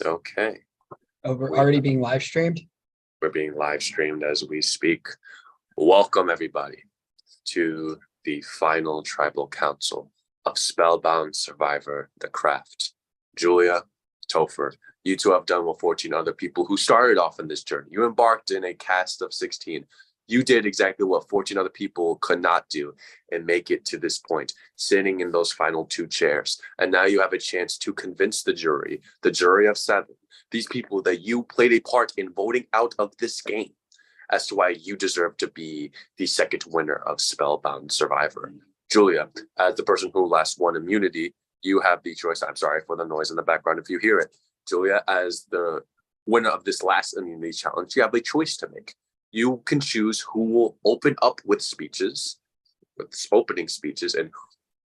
Okay. Oh, we're already being live streamed? We're being live streamed as we speak. Welcome, everybody, to the final tribal council of Spellbound Survivor, The Craft. Julia, Topher, you two have done what 14 other people who started off in this journey. You embarked in a cast of 16. You did exactly what 14 other people could not do and make it to this point, sitting in those final two chairs. And now you have a chance to convince the jury of 7, these people that you played a part in voting out of this game, as to why you deserve to be the second winner of Spellbound Survivor. Julia, as the person who last won immunity, you have the choice. I'm sorry for the noise in the background if you hear it. Julia, as the winner of this last immunity challenge, you have a choice to make. You can choose who will open up with speeches, with opening speeches, and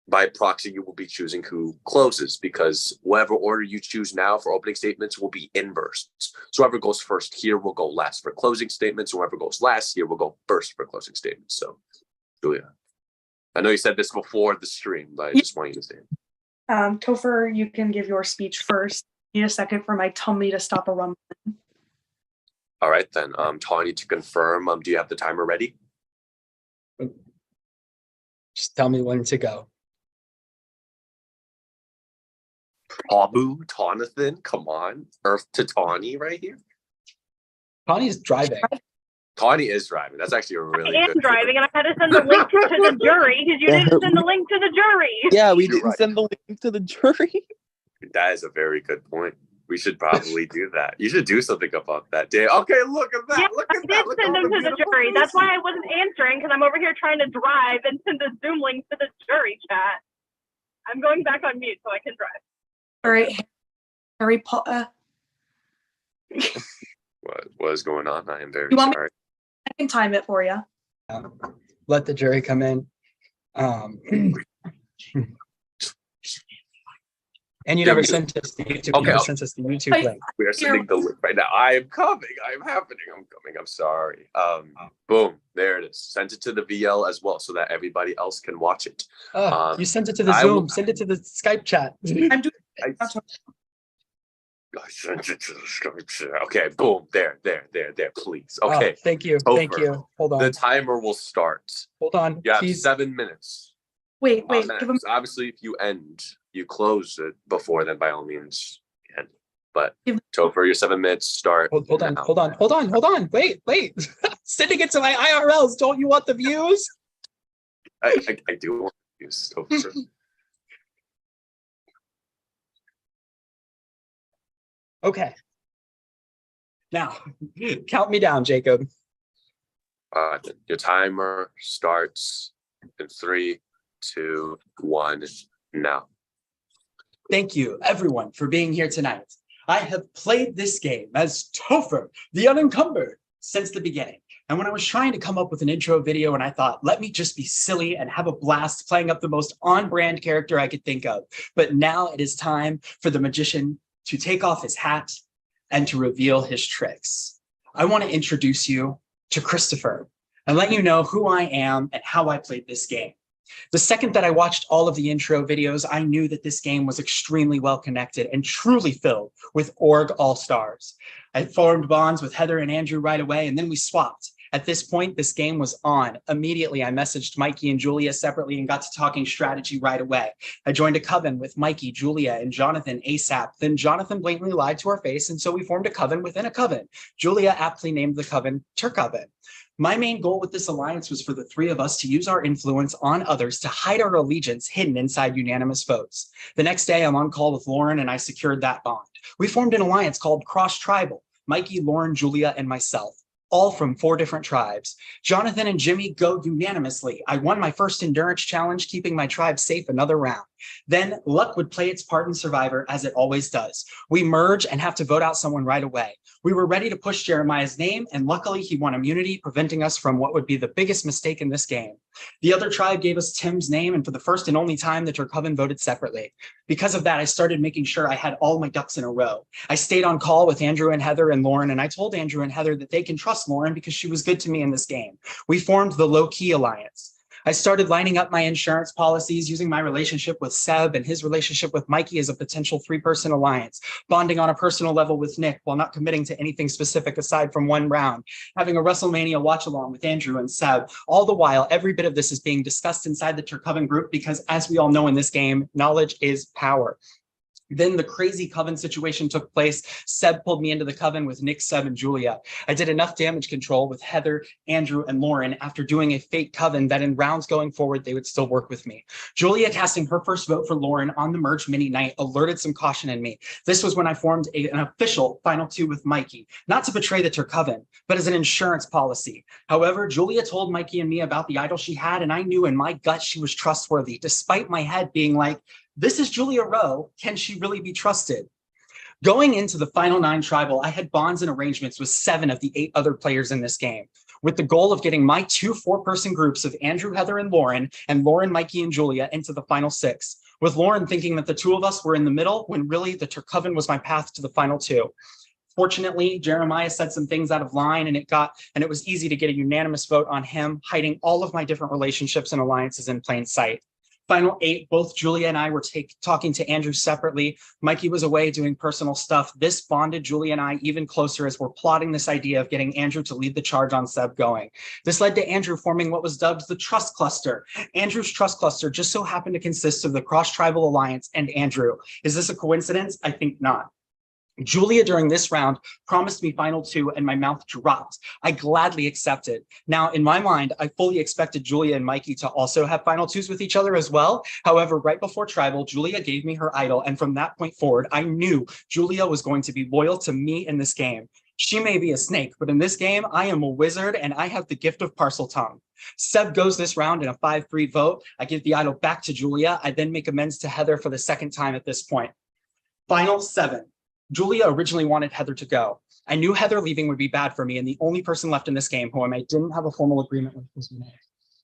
by proxy, you will be choosing who closes, because whatever order you choose now for opening statements will be in bursts. So whoever goes first here will go last for closing statements. Whoever goes last here will go first for closing statements. So, Julia, I know you said this before the stream, but I just want you to say it. Topher, you can give your speech first. Need a second for my tummy to stop a rumbling. All right, then. Tawny, to confirm, do you have the timer ready? Just tell me when to go. Tabu, Tonathan, come on. Earth to Tawny right here. Tawny's driving. Tawny is driving. That's actually a really I good am driving, and I had to send the link to the jury because you didn't send the link to the jury. Yeah, we You're didn't right. send the link to the jury. That is a very good point. We should probably do that. You should do something about that, Dave. Okay, look at that. Yeah, Look I at did that. Look send at them all to the beautiful jury. That's why I faces. wasn't answering, because I'm over here trying to drive and send the Zoom link to the jury chat. I'm going back on mute so I can drive. All right, Harry Potter. What is going on? I am very You want me- sorry. I can time it for you. Let the jury come in. And you never sent us the YouTube. Okay, You never I'll- sent us the YouTube link. We are sending the link right now. I am coming. I am happening. I'm coming. I'm sorry. Boom. There it is. Sent it to the VL as well so that everybody else can watch it. You sent it to the I Zoom. will- Send it to the Skype chat. I'm doing I sent it to the Skype chat. Okay, boom. There. Please. Okay. Oh, thank you. Thank Topher. you. Hold on. The timer will start. Hold on. You have Please. 7 minutes. wait. Give him, Obviously, if you close it before, then by all means, you end. But Give- Topher, your 7 minutes start. Hold on. now. Hold on. Wait. Sending it to my IRLs. Don't you want the views? I do want to use Topher. Okay. Now, count me down, Jacob. Your timer starts in 3, 2, 1, now. Thank you, everyone, for being here tonight. I have played this game as Topher, the Unencumbered, since the beginning. And when I was trying to come up with an intro video, and I thought, let me just be silly and have a blast playing up the most on-brand character I could think of. But now it is time for the magician to take off his hat and to reveal his tricks. I want to introduce you to Christopher and let you know who I am and how I played this game. The second that I watched all of the intro videos, I knew that this game was extremely well connected and truly filled with org all-stars. I formed bonds with Heather and Andrew right away, and then we swapped. At this point, this game was on. Immediately, I messaged Mikey and Julia separately and got to talking strategy right away. I joined a coven with Mikey, Julia, and Jonathan ASAP. Then Jonathan blatantly lied to our face, and so we formed a coven within a coven. Julia aptly named the coven Turkoven. My main goal with this alliance was for the 3 of us to use our influence on others to hide our allegiance hidden inside unanimous votes. The next day, I'm on call with Lauren, and I secured that bond. We formed an alliance called Cross Tribal, Mikey, Lauren, Julia, and myself, all from 4 different tribes. Jonathan and Jimmy go unanimously. I won my first endurance challenge, keeping my tribe safe another round. Then luck would play its part in Survivor, as it always does. We merge and have to vote out someone right away. We were ready to push Jeremiah's name, and luckily he won immunity, preventing us from what would be the biggest mistake in this game. The other tribe gave us Tim's name, and for the first and only time, the Turkoven voted separately. Because of that, I started making sure I had all my ducks in a row. I stayed on call with Andrew and Heather and Lauren, and I told Andrew and Heather that they can trust Lauren because she was good to me in this game. We formed the low-key alliance. I started lining up my insurance policies, using my relationship with Seb and his relationship with Mikey as a potential 3-person alliance, bonding on a personal level with Nick while not committing to anything specific aside from one round, having a WrestleMania watch along with Andrew and Seb. All the while, every bit of this is being discussed inside the Turcoven group because, as we all know in this game, knowledge is power. Then the crazy coven situation took place. Seb pulled me into the coven with Nick, Seb, and Julia. I did enough damage control with Heather, Andrew, and Lauren after doing a fake coven that in rounds going forward, they would still work with me. Julia casting her first vote for Lauren on the merge mini night alerted some caution in me. This was when I formed an official final 2 with Mikey, not to betray the Turcoven, but as an insurance policy. However, Julia told Mikey and me about the idol she had, and I knew in my gut she was trustworthy, despite my head being like, this is Julia Rowe. Can she really be trusted? Going into the final 9 tribal, I had bonds and arrangements with 7 of the 8 other players in this game, with the goal of getting my 2 4-person groups of Andrew, Heather, and Lauren, Mikey, and Julia into the final 6, with Lauren thinking that the 2 of us were in the middle when really the Turcoven was my path to the final 2. Fortunately, Jeremiah said some things out of line, and it was easy to get a unanimous vote on him, hiding all of my different relationships and alliances in plain sight. Final 8, both Julia and I were talking to Andrew separately. Mikey was away doing personal stuff. This bonded Julia and I even closer as we're plotting this idea of getting Andrew to lead the charge on Seb going. This led to Andrew forming what was dubbed the Trust Cluster. Andrew's Trust Cluster just so happened to consist of the Cross-Tribal Alliance and Andrew. Is this a coincidence? I think not. Julia, during this round, promised me final 2 and my mouth dropped. I gladly accepted. Now, in my mind, I fully expected Julia and Mikey to also have final 2s with each other as well. However, right before tribal, Julia gave me her idol. And from that point forward, I knew Julia was going to be loyal to me in this game. She may be a snake, but in this game, I am a wizard and I have the gift of parcel tongue. Seb goes this round in a 5-3 vote. I give the idol back to Julia. I then make amends to Heather for the second time at this point. Final 7. Julia originally wanted Heather to go. I knew Heather leaving would be bad for me, and the only person left in this game whom I didn't have a formal agreement with was Nick.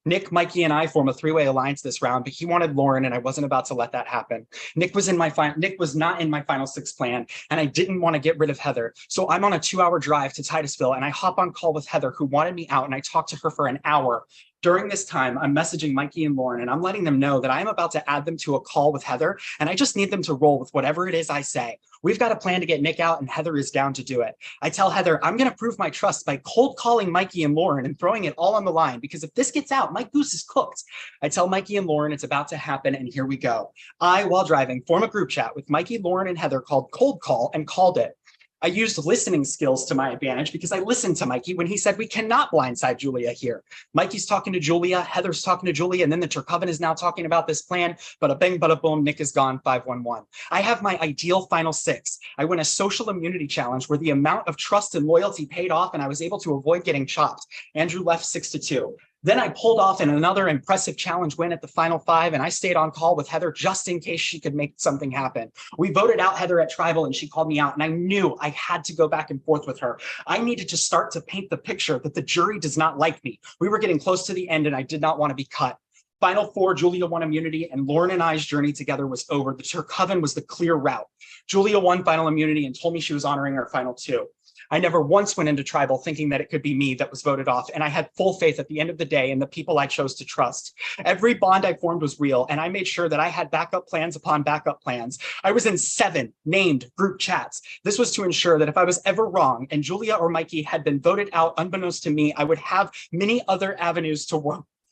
Nick, Mikey, and I form a 3-way alliance this round, but he wanted Lauren, and I wasn't about to let that happen. Nick was not in my final 6 plan, and I didn't want to get rid of Heather. So I'm on a 2-hour drive to Titusville, and I hop on call with Heather, who wanted me out, and I talked to her for an hour. During this time, I'm messaging Mikey and Lauren, and I'm letting them know that I'm about to add them to a call with Heather, and I just need them to roll with whatever it is I say. We've got a plan to get Nick out, and Heather is down to do it. I tell Heather, I'm going to prove my trust by cold calling Mikey and Lauren and throwing it all on the line, because if this gets out, my goose is cooked. I tell Mikey and Lauren it's about to happen, and here we go. I, while driving, form a group chat with Mikey, Lauren, and Heather called Cold Call and called it. I used listening skills to my advantage because I listened to Mikey when he said, we cannot blindside Julia here. Mikey's talking to Julia, Heather's talking to Julia, and then the Turcoven is now talking about this plan. Bada bing, bada boom, Nick is gone, 5-1-1. I have my ideal final 6. I win a social immunity challenge where the amount of trust and loyalty paid off, and I was able to avoid getting chopped. Andrew left 6-2. Then I pulled off in another impressive challenge win at the final 5, and I stayed on call with Heather just in case she could make something happen. We voted out Heather at Tribal, and she called me out, and I knew I had to go back and forth with her. I needed to start to paint the picture that the jury does not like me. We were getting close to the end, and I did not want to be cut. Final 4, Julia won immunity, and Lauren and I's journey together was over. The Turcoven was the clear route. Julia won final immunity and told me she was honoring her final 2. I never once went into tribal thinking that it could be me that was voted off, and I had full faith at the end of the day in the people I chose to trust. Every bond I formed was real, and I made sure that I had backup plans upon backup plans. I was in 7 named group chats. This was to ensure that if I was ever wrong and Julia or Mikey had been voted out unbeknownst to me, I would have many other avenues to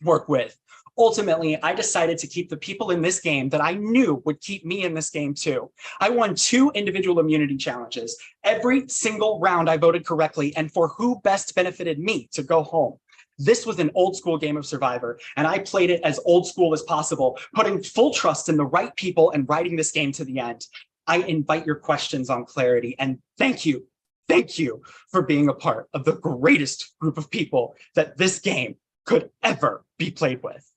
work with. Ultimately, I decided to keep the people in this game that I knew would keep me in this game too. I won 2 individual immunity challenges. Every single round I voted correctly and for who best benefited me to go home. This was an old school game of Survivor, and I played it as old school as possible, putting full trust in the right people and riding this game to the end. I invite your questions on clarity, and thank you for being a part of the greatest group of people that this game could ever be played with.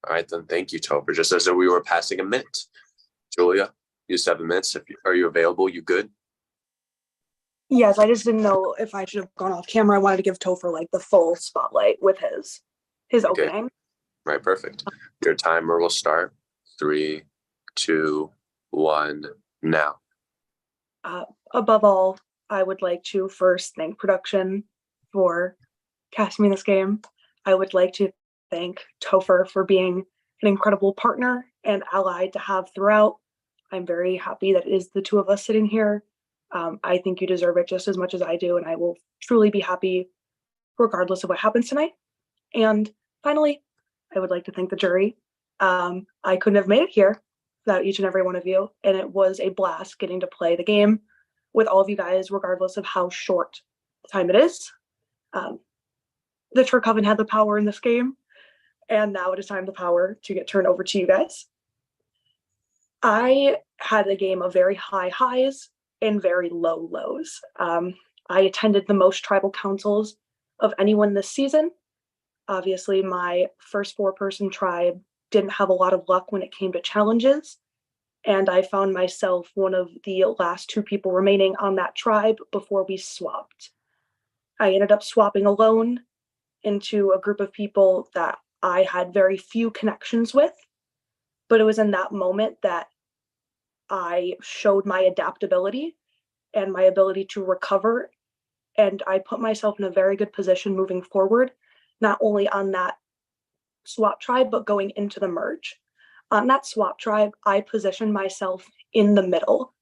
All right, then thank you, Topher. Just as though we were passing a minute. Julia, you 7 minutes. Are you available? You good? Yes, I just didn't know if I should have gone off camera. I wanted to give Topher like the full spotlight with his Okay. opening. Right, perfect. Your timer will start. 3, 2, 1, now. Above all, I would like to first thank production for casting me in this game. I would like to thank Topher for being an incredible partner and ally to have throughout. I'm very happy that it is the two of us sitting here. I think you deserve it just as much as I do, and I will truly be happy regardless of what happens tonight. And finally, I would like to thank the jury. I couldn't have made it here without each and every one of you, and it was a blast getting to play the game with all of you guys, regardless of how short the time it is. The Turk Coven had the power in this game, and now it is time the power to get turned over to you guys. I had a game of very high highs and very low lows. I attended the most tribal councils of anyone this season. Obviously, my first 4-person tribe didn't have a lot of luck when it came to challenges, and I found myself one of the last 2 people remaining on that tribe before we swapped. I ended up swapping alone into a group of people that I had very few connections with, but it was in that moment that I showed my adaptability and my ability to recover, and I put myself in a very good position moving forward, not only on that swap tribe, but going into the merge. On that swap tribe, I positioned myself in the middle.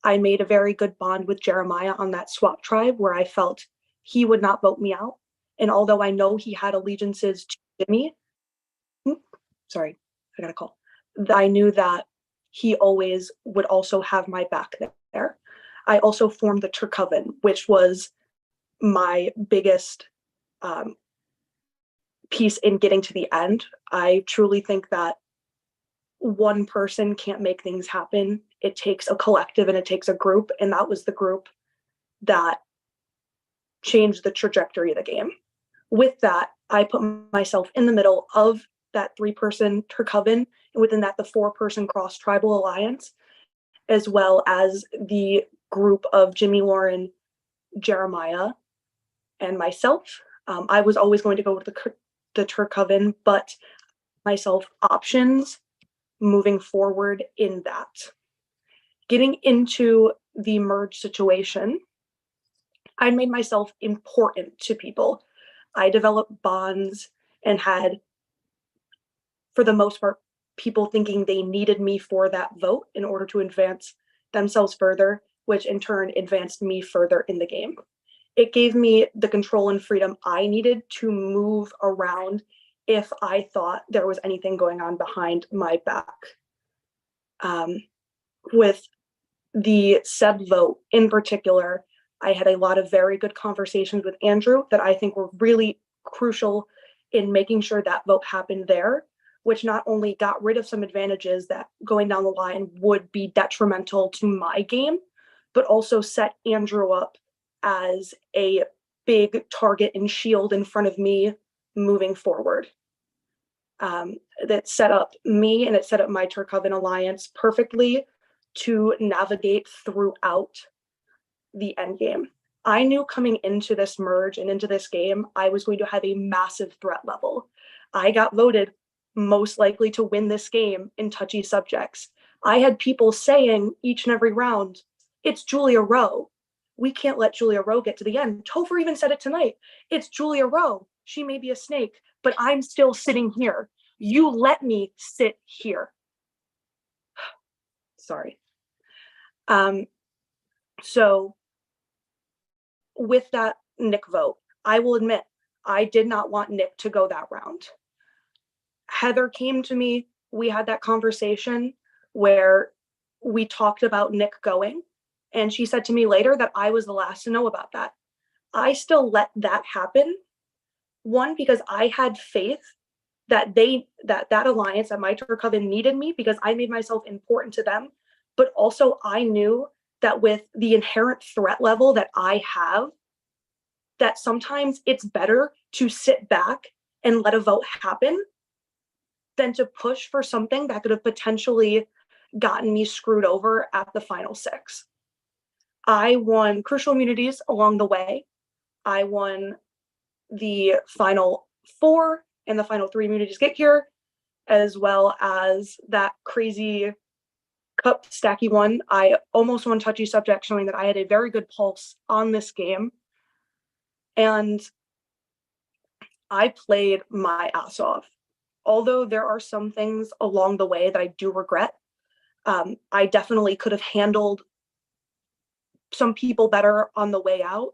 I made a very good bond with Jeremiah on that swap tribe where I felt he would not vote me out. And although I know he had allegiances to Jimmy, sorry, I got a call. I knew that he always would also have my back there. I also formed the Turk Coven, which was my biggest piece in getting to the end. I truly think that one person can't make things happen. It takes a collective and it takes a group, and that was the group that changed the trajectory of the game. With that, I put myself in the middle of that 3-person Turk Coven, and within that, the 4-person cross-tribal alliance, as well as the group of Jimmy, Lauren, Jeremiah, and myself. I was always going to go with the Turk Coven, but myself options moving forward in that. Getting into the merge situation, I made myself important to people. I developed bonds and had, for the most part, people thinking they needed me for that vote in order to advance themselves further, which in turn advanced me further in the game. It gave me the control and freedom I needed to move around if I thought there was anything going on behind my back. With the Seb vote in particular, I had a lot of very good conversations with Andrew that I think were really crucial in making sure that vote happened there, which not only got rid of some advantages that going down the line would be detrimental to my game, but also set Andrew up as a big target and shield in front of me moving forward. That set up me and it set up my Turk Coven alliance perfectly to navigate throughout the end game. I knew coming into this merge and into this game, I was going to have a massive threat level. I got voted most likely to win this game in touchy subjects. I had people saying each and every round, it's Julia Rowe. We can't let Julia Rowe get to the end. Topher even said it tonight. It's Julia Rowe. She may be a snake, but I'm still sitting here. You let me sit here. Sorry. So with that Nick vote, I will admit, I did not want Nick to go that round. Heather came to me. We had that conversation where we talked about Nick going, and she said to me later that I was the last to know about that. I still let that happen. One, because I had faith that that alliance at my Turk Coven needed me because I made myself important to them. But also I knew that with the inherent threat level that I have, that sometimes it's better to sit back and let a vote happen than to push for something that could have potentially gotten me screwed over at the final 6. I won crucial immunities along the way. I won the final 4 and the final 3 immunities get here, as well as that crazy cup stacky one. I almost won touchy subject, showing that I had a very good pulse on this game. And I played my ass off. Although there are some things along the way that I do regret, I definitely could have handled some people better on the way out.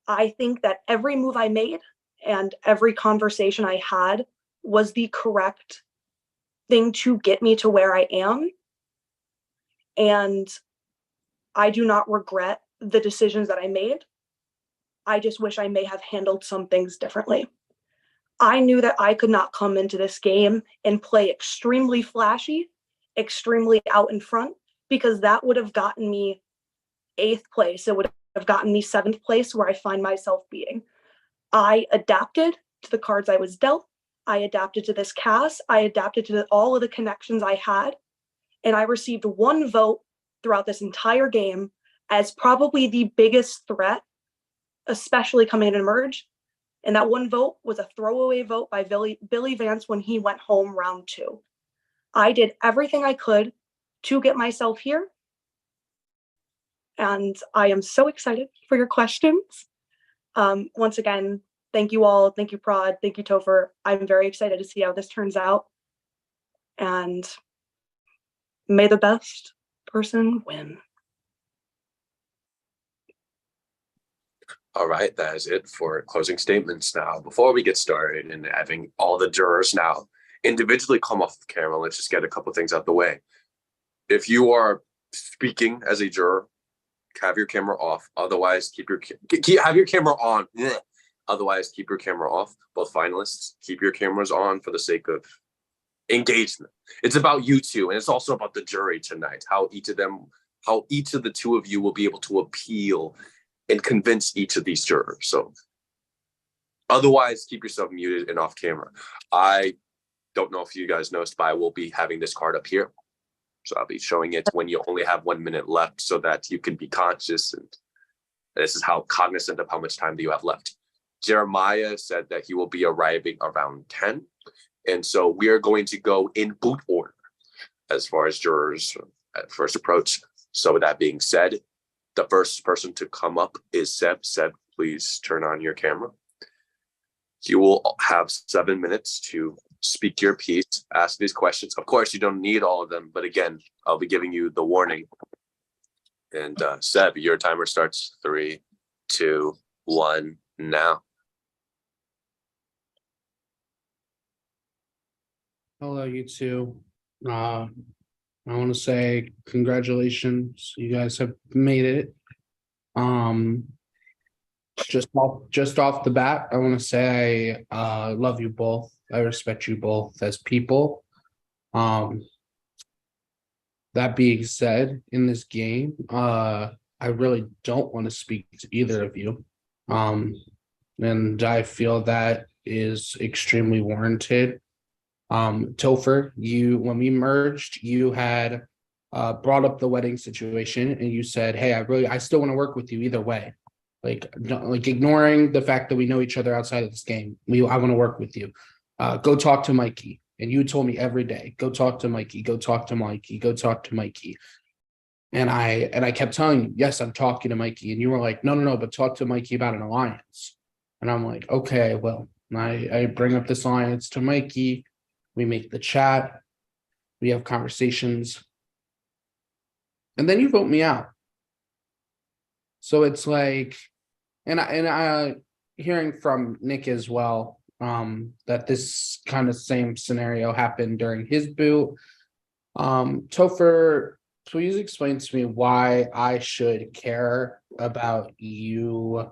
I think that every move I made and every conversation I had was the correct thing to get me to where I am. And I do not regret the decisions that I made. I just wish I may have handled some things differently. I knew that I could not come into this game and play extremely flashy, extremely out in front, because that would have gotten me 8th place. It would have gotten me 7th place, where I find myself being. I adapted to the cards I was dealt. I adapted to this cast. I adapted to all of the connections I had. And I received 1 vote throughout this entire game as probably the biggest threat, especially coming in Merge. And that 1 vote was a throwaway vote by Billy Vance when he went home round 2. I did everything I could to get myself here. And I am so excited for your questions. Once again, thank you all. Thank you, Prod. Thank you, Topher. I'm very excited to see how this turns out. And may the best person win. All right, that is it for closing statements. Now, before we get started and having all the jurors now individually come off the camera, let's just get a couple things out the way. If you are speaking as a juror, have your camera off. Otherwise, have your camera on. Otherwise, keep your camera off. Both finalists, keep your cameras on for the sake of engagement. It's about you two, and it's also about the jury tonight. How each of the 2 of you will be able to appeal and convince each of these jurors. So otherwise, keep yourself muted and off camera. I don't know if you guys noticed, but I will be having this card up here. So I'll be showing it when you only have 1 minute left so that you can be conscious. And this is how cognizant of how much time do you have left. Jeremiah said that he will be arriving around 10. And so we are going to go in boot order as far as jurors at first approach. So with that being said, the first person to come up is Seb. Seb, please turn on your camera. You will have 7 minutes to speak your piece, ask these questions. Of course, you don't need all of them, but again, I'll be giving you the warning. And Seb, your timer starts 3, 2, 1, now. Hello, you two. I want to say congratulations. You guys have made it. Just off the bat, I want to say I love you both. I respect you both as people. That being said, in this game, I really don't want to speak to either of you. And I feel that is extremely warranted. Topher, when we merged, you had brought up the wedding situation and you said, hey, I still want to work with you either way. Like ignoring the fact that we know each other outside of this game. I want to work with you. Go talk to Mikey. And you told me every day, go talk to Mikey, go talk to Mikey, go talk to Mikey. And I kept telling you, yes, I'm talking to Mikey. And you were like, no, but talk to Mikey about an alliance. And I'm like, okay, well, I bring up this alliance to Mikey. We make the chat. We have conversations. And then you vote me out. So it's like, and I hearing from Nick as well, that this kind of same scenario happened during his boot. Topher, please explain to me why I should care about you,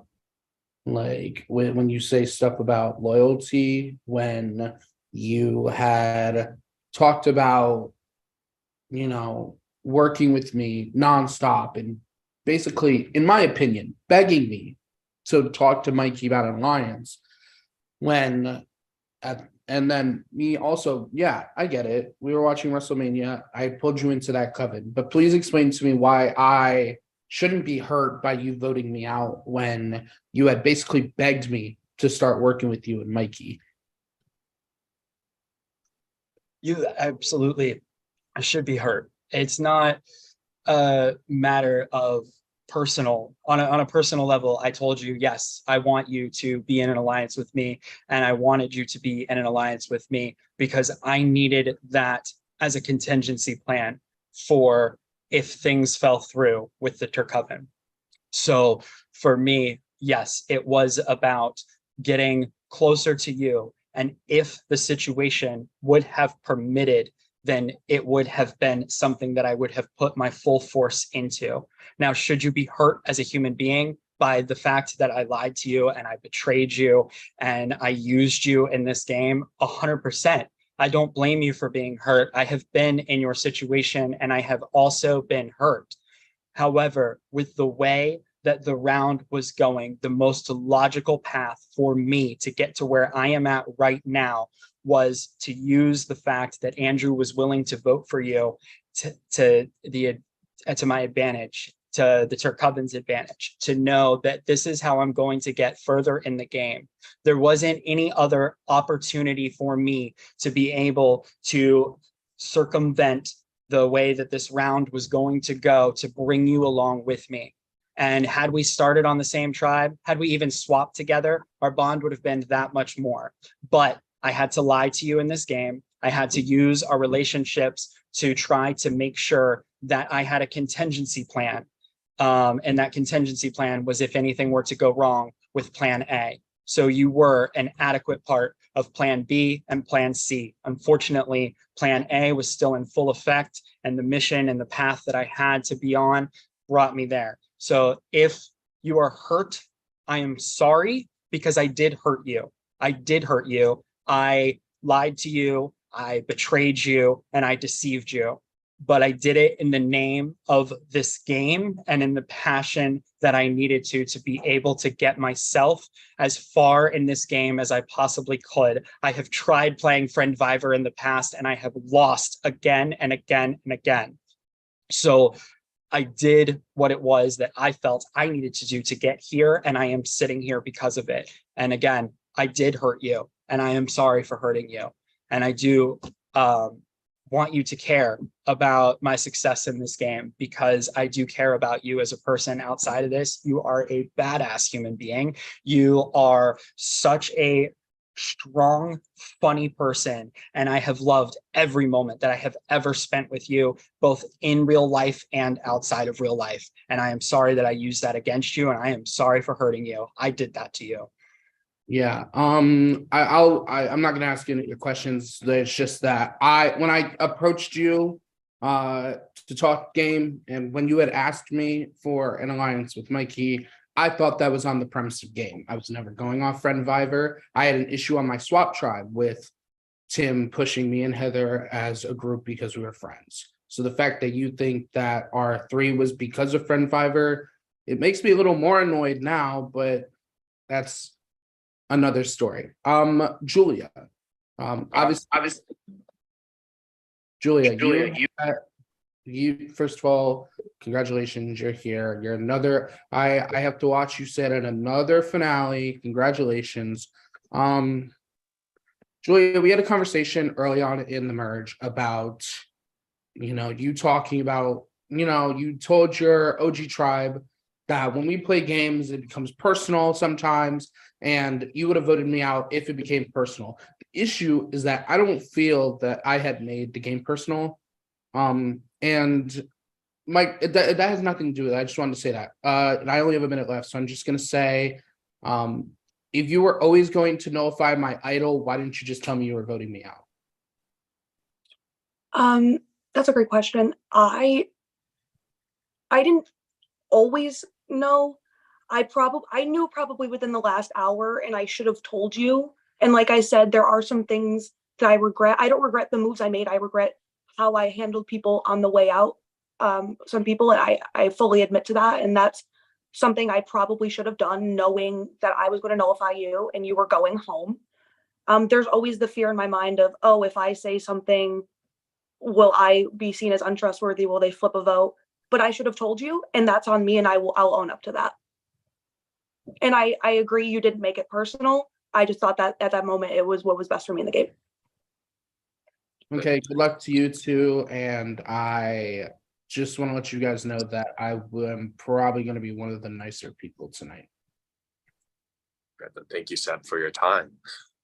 like when you say stuff about loyalty, when you had talked about, working with me nonstop and basically, in my opinion, begging me to talk to Mikey about an alliance. And then me also, yeah, I get it. We were watching WrestleMania. I pulled you into that coven, but please explain to me why I shouldn't be hurt by you voting me out when you had basically begged me to start working with you and Mikey. You absolutely should be hurt. It's not a matter of personal. On a personal level, I told you, yes, I want you to be in an alliance with me, and I wanted you to be in an alliance with me because I needed that as a contingency plan for if things fell through with the Turcoven. So for me, yes, it was about getting closer to you. And if the situation would have permitted, then it would have been something that I would have put my full force into. Now, should you be hurt as a human being by the fact that I lied to you and I betrayed you and I used you in this game? 100%. I don't blame you for being hurt. I have been in your situation and I have also been hurt. However, with the way that the round was going, the most logical path for me to get to where I am at right now was to use the fact that Andrew was willing to vote for you to my advantage, to the Turcoven's advantage, to know that this is how I'm going to get further in the game. There wasn't any other opportunity for me to be able to circumvent the way that this round was going to go to bring you along with me. And had we started on the same tribe, had we even swapped together, our bond would have been that much more. But I had to lie to you in this game. I had to use our relationships to try to make sure that I had a contingency plan. And that contingency plan was if anything were to go wrong with plan A. So you were an adequate part of plan B and plan C. Unfortunately, plan A was still in full effect, and the mission and the path that I had to be on brought me there. So if you are hurt, I am sorry, because I did hurt you. I did hurt you. I lied to you. I betrayed you and I deceived you. But I did it in the name of this game and in the passion that I needed to be able to get myself as far in this game as I possibly could. I have tried playing Friend Viver in the past and I have lost again and again and again. So I did what it was that I felt I needed to do to get here, and I am sitting here because of it. And again, I did hurt you, and I am sorry for hurting you. And I do want you to care about my success in this game, because I do care about you as a person outside of this. You are a badass human being. You are such a strong, funny person, and I have loved every moment that I have ever spent with you, both in real life and outside of real life. And I am sorry that I used that against you, and I am sorry for hurting you. I did that to you. Yeah. I'm not gonna ask you any of your questions. It's just that when I approached you to talk game, and when you had asked me for an alliance with Mikey, I thought that was on the premise of game. I was never going off Friend Viver. I had an issue on my swap tribe with Tim pushing me and Heather as a group because we were friends. So the fact that you think that our 3 was because of Friend Viver, it makes me a little more annoyed now, but that's another story. Julia. Obviously, Julia, you first of all, congratulations, you're here. You're another, I have to watch you sit in another finale. Congratulations. Julia, we had a conversation early on in the merge about, you talking about, you told your OG tribe that when we play games, it becomes personal sometimes, and you would have voted me out if it became personal. The issue is that I don't feel that I had made the game personal. And Mike, that has nothing to do with it. I just wanted to say that. And I only have a minute left, so I'm just going to say, if you were always going to nullify my idol, why didn't you just tell me you were voting me out? That's a great question. I didn't always know. I knew probably within the last hour, and I should have told you. And like I said, there are some things that I regret. I don't regret the moves I made. I regret how I handled people on the way out. Some people, and I fully admit to that. And that's something I probably should have done, knowing that I was going to nullify you and you were going home. There's always the fear in my mind of, oh, if I say something, will I be seen as untrustworthy? Will they flip a vote? But I should have told you, and that's on me, and I'll own up to that. And I agree you didn't make it personal. I just thought that at that moment it was what was best for me in the game. Okay, good luck to you two, and I just want to let you guys know that I am probably going to be one of the nicer people tonight. Thank you, Seb, for your time.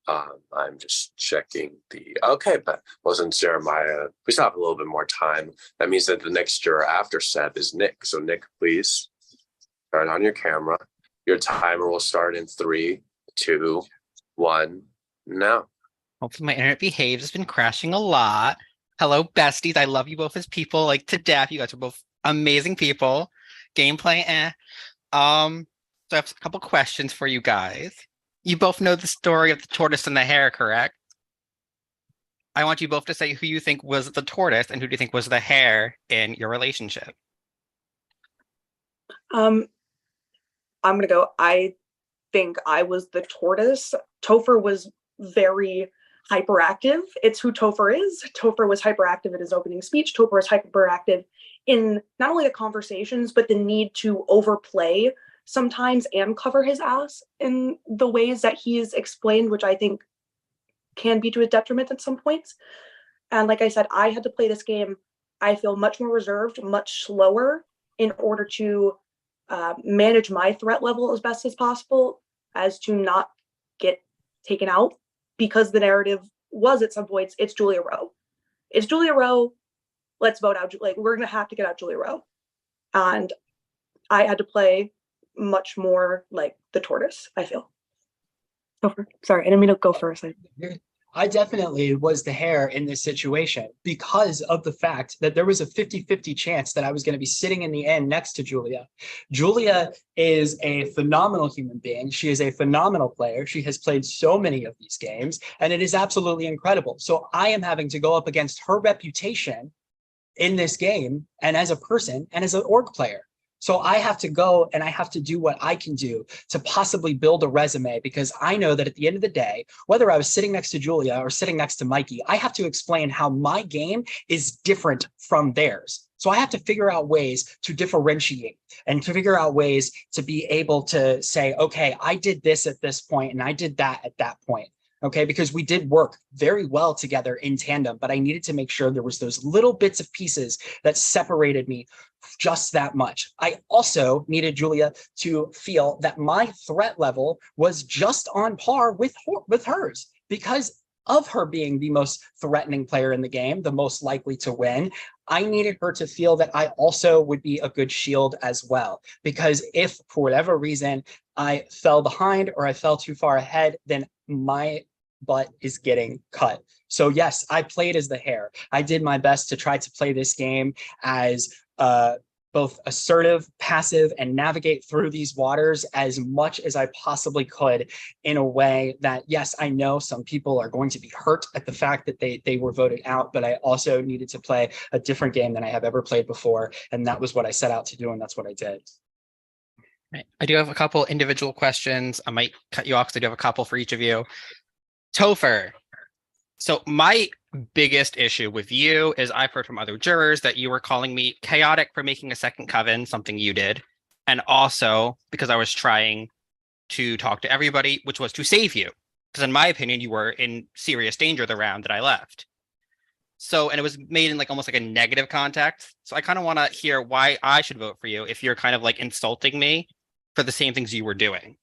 I'm just checking okay, but wasn't Jeremiah? We still have a little bit more time. That means that the next juror after Seb is Nick. So Nick, please turn on your camera. Your timer will start in 3, 2, 1, now. Hopefully my internet behaves. It's been crashing a lot. Hello, besties. I love you both as people, like to death. You guys are both amazing people. Gameplay, So I have a couple questions for you guys. You both know the story of the tortoise and the hare, correct? I want you both to say who you think was the tortoise and who do you think was the hare in your relationship. I'm gonna go. I think I was the tortoise. Topher was very hyperactive. It's who Topher is. Topher was hyperactive in his opening speech. Topher is hyperactive in not only the conversations, but the need to overplay sometimes and cover his ass in the ways that he's explained, which I think can be to his detriment at some points. And like I said, I had to play this game, I feel, much more reserved, much slower in order to manage my threat level as best as possible, as to not get taken out, because the narrative was at some points, it's Julia Rowe. It's Julia Rowe. Let's vote out. Like, we're going to have to get out Julia Rowe. And I had to play much more like the tortoise, I feel. Sorry, I didn't mean to go first. I definitely was the hare in this situation because of the fact that there was a 50-50 chance that I was going to be sitting in the end next to Julia. Julia is a phenomenal human being. She is a phenomenal player. She has played so many of these games, and it is absolutely incredible. So I am having to go up against her reputation in this game, and as a person, and as an org player. So I have to go and I have to do what I can do to possibly build a resume, because I know that at the end of the day, whether I was sitting next to Julia or sitting next to Mikey, I have to explain how my game is different from theirs. So I have to figure out ways to differentiate and to figure out ways to be able to say, okay, I did this at this point and I did that at that point. Okay, because we did work very well together in tandem, but I needed to make sure there was those little bits of pieces that separated me just that much. I also needed Julia to feel that my threat level was just on par with hers, because of her being the most threatening player in the game, the most likely to win. I needed her to feel that I also would be a good shield as well, because if for whatever reason I fell behind or I fell too far ahead, then my butt is getting cut. So yes, I played as the hare. I did my best to try to play this game as both assertive, passive, and navigate through these waters as much as I possibly could in a way that, yes, I know some people are going to be hurt at the fact that they were voted out, but I also needed to play a different game than I have ever played before. And that was what I set out to do, and that's what I did. Right. I do have a couple individual questions. I might cut you off because I do have a couple for each of you. Topher, so my biggest issue with you is I've heard from other jurors that you were calling me chaotic for making a second coven, something you did, and also because I was trying to talk to everybody, which was to save you, because in my opinion, you were in serious danger the round that I left. So, and it was made in like almost like a negative context. So I kind of want to hear why I should vote for you if you're kind of like insulting me for the same things you were doing.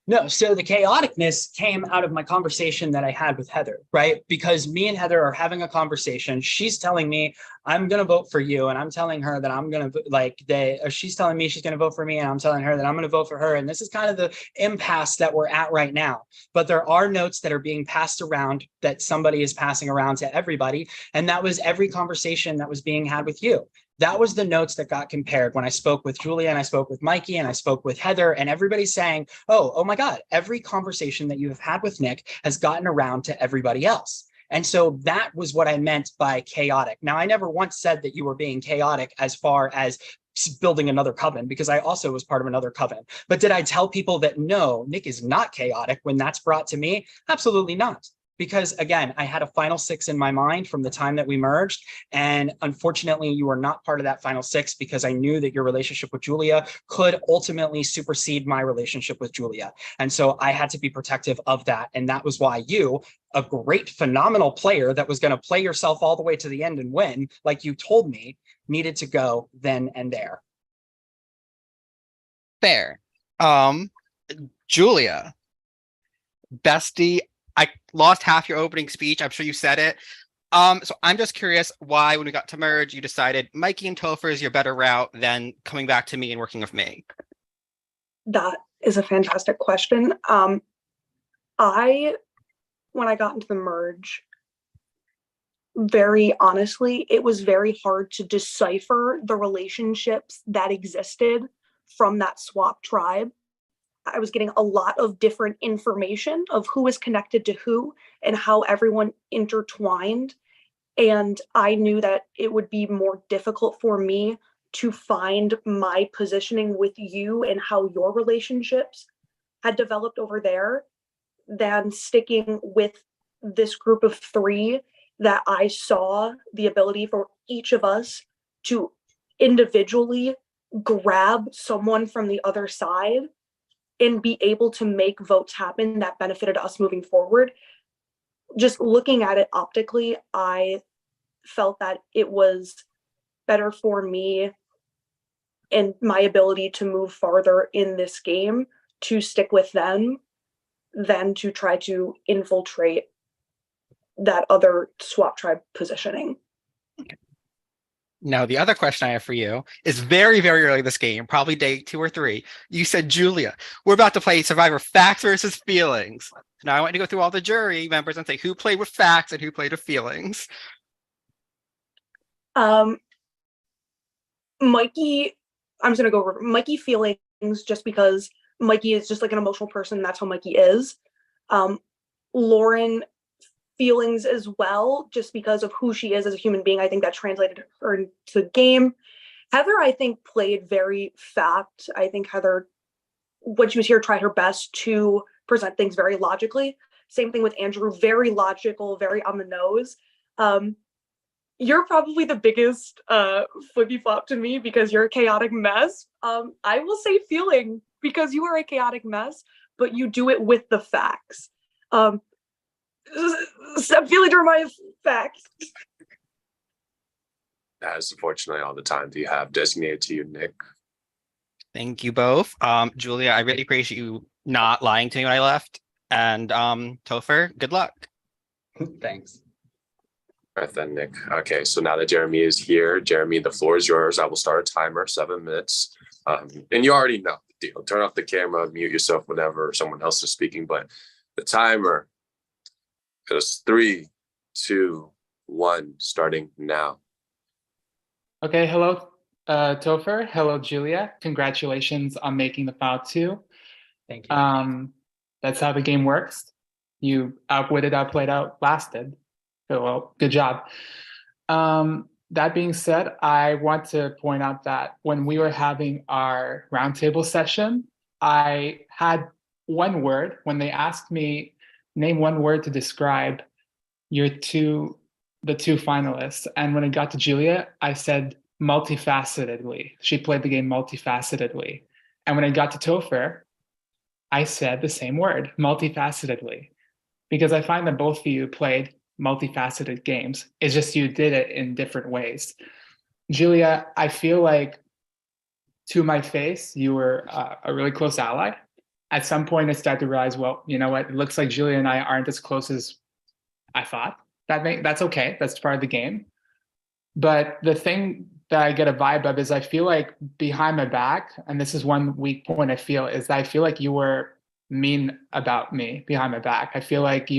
No, so the chaoticness came out of my conversation that I had with Heather, right? Because me and Heather are having a conversation. She's telling me, I'm going to vote for you. And I'm telling her that I'm going to, she's telling me she's going to vote for me. And I'm telling her that I'm going to vote for her. And this is kind of the impasse that we're at right now. But there are notes that are being passed around that somebody is passing around to everybody. And that was every conversation that was being had with you. That was the notes that got compared when I spoke with Julia and I spoke with Mikey and I spoke with Heather, and everybody's saying, oh my God, every conversation that you have had with Nick has gotten around to everybody else. And so that was what I meant by chaotic. Now, I never once said that you were being chaotic as far as building another coven, because I also was part of another coven. But did I tell people that no, Nick is not chaotic when that's brought to me? Absolutely not. Because again, I had a final six in my mind from the time that we merged. And unfortunately, you were not part of that final six, because I knew that your relationship with Julia could ultimately supersede my relationship with Julia. And so I had to be protective of that. And that was why you, a great, phenomenal player that was going to play yourself all the way to the end and win, like you told me, needed to go then and there. Fair. Julia, bestie, I lost half your opening speech. I'm sure you said it. So I'm just curious why, when we got to merge, you decided Mikey and Topher is your better route than coming back to me and working with me. That is a fantastic question. When I got into the merge, very honestly, it was very hard to decipher the relationships that existed from that swap tribe. I was getting a lot of different information of who was connected to who and how everyone intertwined. And I knew that it would be more difficult for me to find my positioning with you and how your relationships had developed over there than sticking with this group of three that I saw the ability for each of us to individually grab someone from the other side and be able to make votes happen that benefited us moving forward. Just looking at it optically, I felt that it was better for me and my ability to move farther in this game to stick with them than to try to infiltrate that other swap tribe positioning. Now, the other question I have for you is very, very early this game, probably day 2 or 3. You said, Julia, we're about to play Survivor Facts versus Feelings. Now I want to go through all the jury members and say who played with facts and who played with feelings. Mikey, I'm just gonna go over Mikey feelings just because Mikey is just like an emotional person. That's how Mikey is. Lauren feelings as well, just because of who she is as a human being. I think that translated her into the game. Heather, I think, played very fact. I think Heather, when she was here, tried her best to present things very logically. Same thing with Andrew, very logical, very on the nose. You're probably the biggest flippy flop to me because you're a chaotic mess. I will say feeling because you are a chaotic mess, but you do it with the facts. Stop feeling to remind facts. That is unfortunately all the time that you have designated to you, Nick. Thank you both. Julia, I really appreciate you not lying to me when I left. And Topher, good luck. Thanks. All right then, Nick. Okay, so now that Jeremy is here, Jeremy, the floor is yours. I will start a timer, 7 minutes. And you already know the deal. Turn off the camera, mute yourself whenever someone else is speaking. But the timer is 3, 2, 1, starting now. Okay, hello, Topher. Hello, Julia. Congratulations on making the file 2. Thank you. That's how the game works. You outwitted, outplayed, outlasted. So, well, good job. That being said, I want to point out that when we were having our roundtable session, I had one word. When they asked me, name one word to describe the two finalists. And when it got to Julia, I said multifacetedly. She played the game multifacetedly. And when it got to Topher, I said the same word, multifacetedly, because I find that both of you played multifaceted games. It's just you did it in different ways. Julia, I feel like to my face, you were a really close ally. At some point, I started to realize, well, you know what? It looks like Julia and I aren't as close as I thought. That's okay. That's part of the game. But the thing that I get a vibe of is I feel like behind my back, and this is one weak point I feel, is that I feel like you were mean about me behind my back. I feel like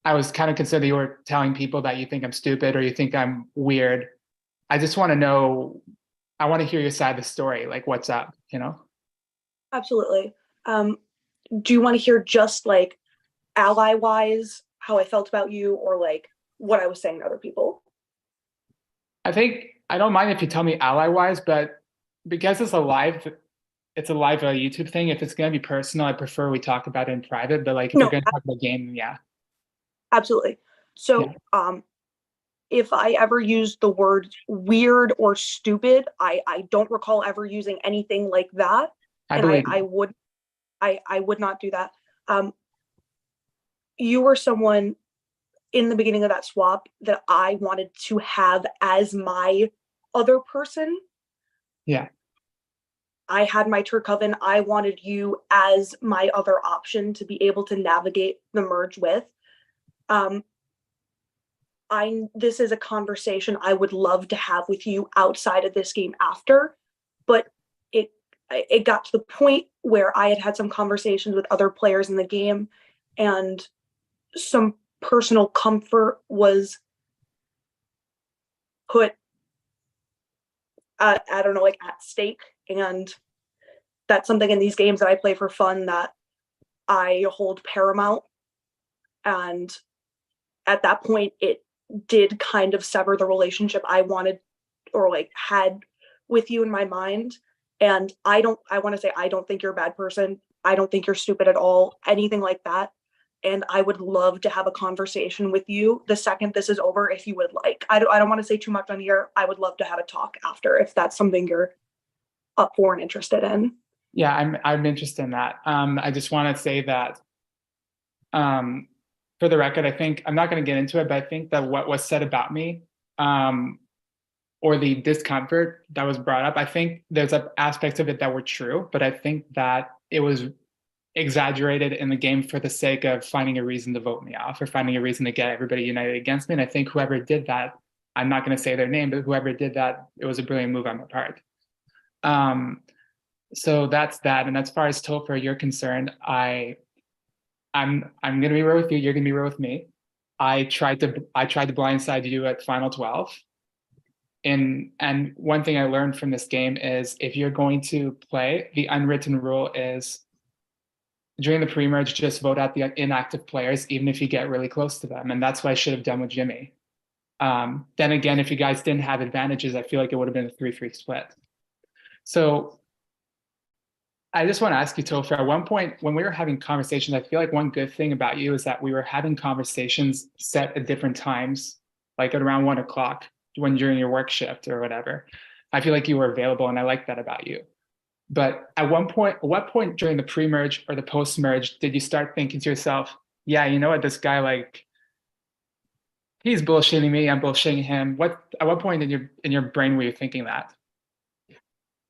I was kind of considered you were telling people that you think I'm stupid or you think I'm weird. I just want to know, I want to hear your side of the story. Like, what's up, you know? Absolutely. Do you want to hear just like ally wise how I felt about you, or like what I was saying to other people? I think I don't mind if you tell me ally wise, but because it's a live YouTube thing. If it's gonna be personal, I prefer we talk about it in private. But like if No, you're gonna talk about game, yeah. Absolutely. So if I ever used the word weird or stupid, I don't recall ever using anything like that. I would not do that. You were someone in the beginning of that swap that I wanted to have as my other person. Yeah. I had my Turcoven. I wanted you as my other option to be able to navigate the merge with. This is a conversation I would love to have with you outside of this game after, but it got to the point where I had some conversations with other players in the game, and some personal comfort was put at, I don't know, like at stake. And that's something in these games that I play for fun that I hold paramount. And at that point, it did kind of sever the relationship I wanted or like had with you in my mind. And I want to say, I don't think you're a bad person. I don't think you're stupid at all, anything like that. And I would love to have a conversation with you the second this is over, if you would like. I don't want to say too much on here. I would love to have a talk after, if that's something you're up for and interested in. Yeah, I'm interested in that. I just want to say that, for the record, I think I'm not going to get into it, but I think that what was said about me, or the discomfort that was brought up, I think there's aspects of it that were true, but I think that it was exaggerated in the game for the sake of finding a reason to vote me off or finding a reason to get everybody united against me. And I think whoever did that, I'm not going to say their name, but whoever did that, it was a brilliant move on their part. So that's that. And as far as Topher, you're concerned, I'm going to be real with you. You're going to be real with me. I tried to blindside you at Final 12. And one thing I learned from this game is if you're going to play, the unwritten rule is during the pre-merge, just vote out the inactive players, even if you get really close to them. And that's what I should have done with Jimmy. Then again, if you guys didn't have advantages, I feel like it would have been a 3-3 split. So I just want to ask you, Topher, at one point when we were having conversations, I feel like one good thing about you is that we were having conversations set at different times, like at around 1 o'clock when during your work shift or whatever. I feel like you were available, and I like that about you. But at what point during the pre-merge or the post-merge did you start thinking to yourself, yeah, you know what, this guy, like, he's bullshitting me, I'm bullshitting him. At what point in your brain were you thinking that?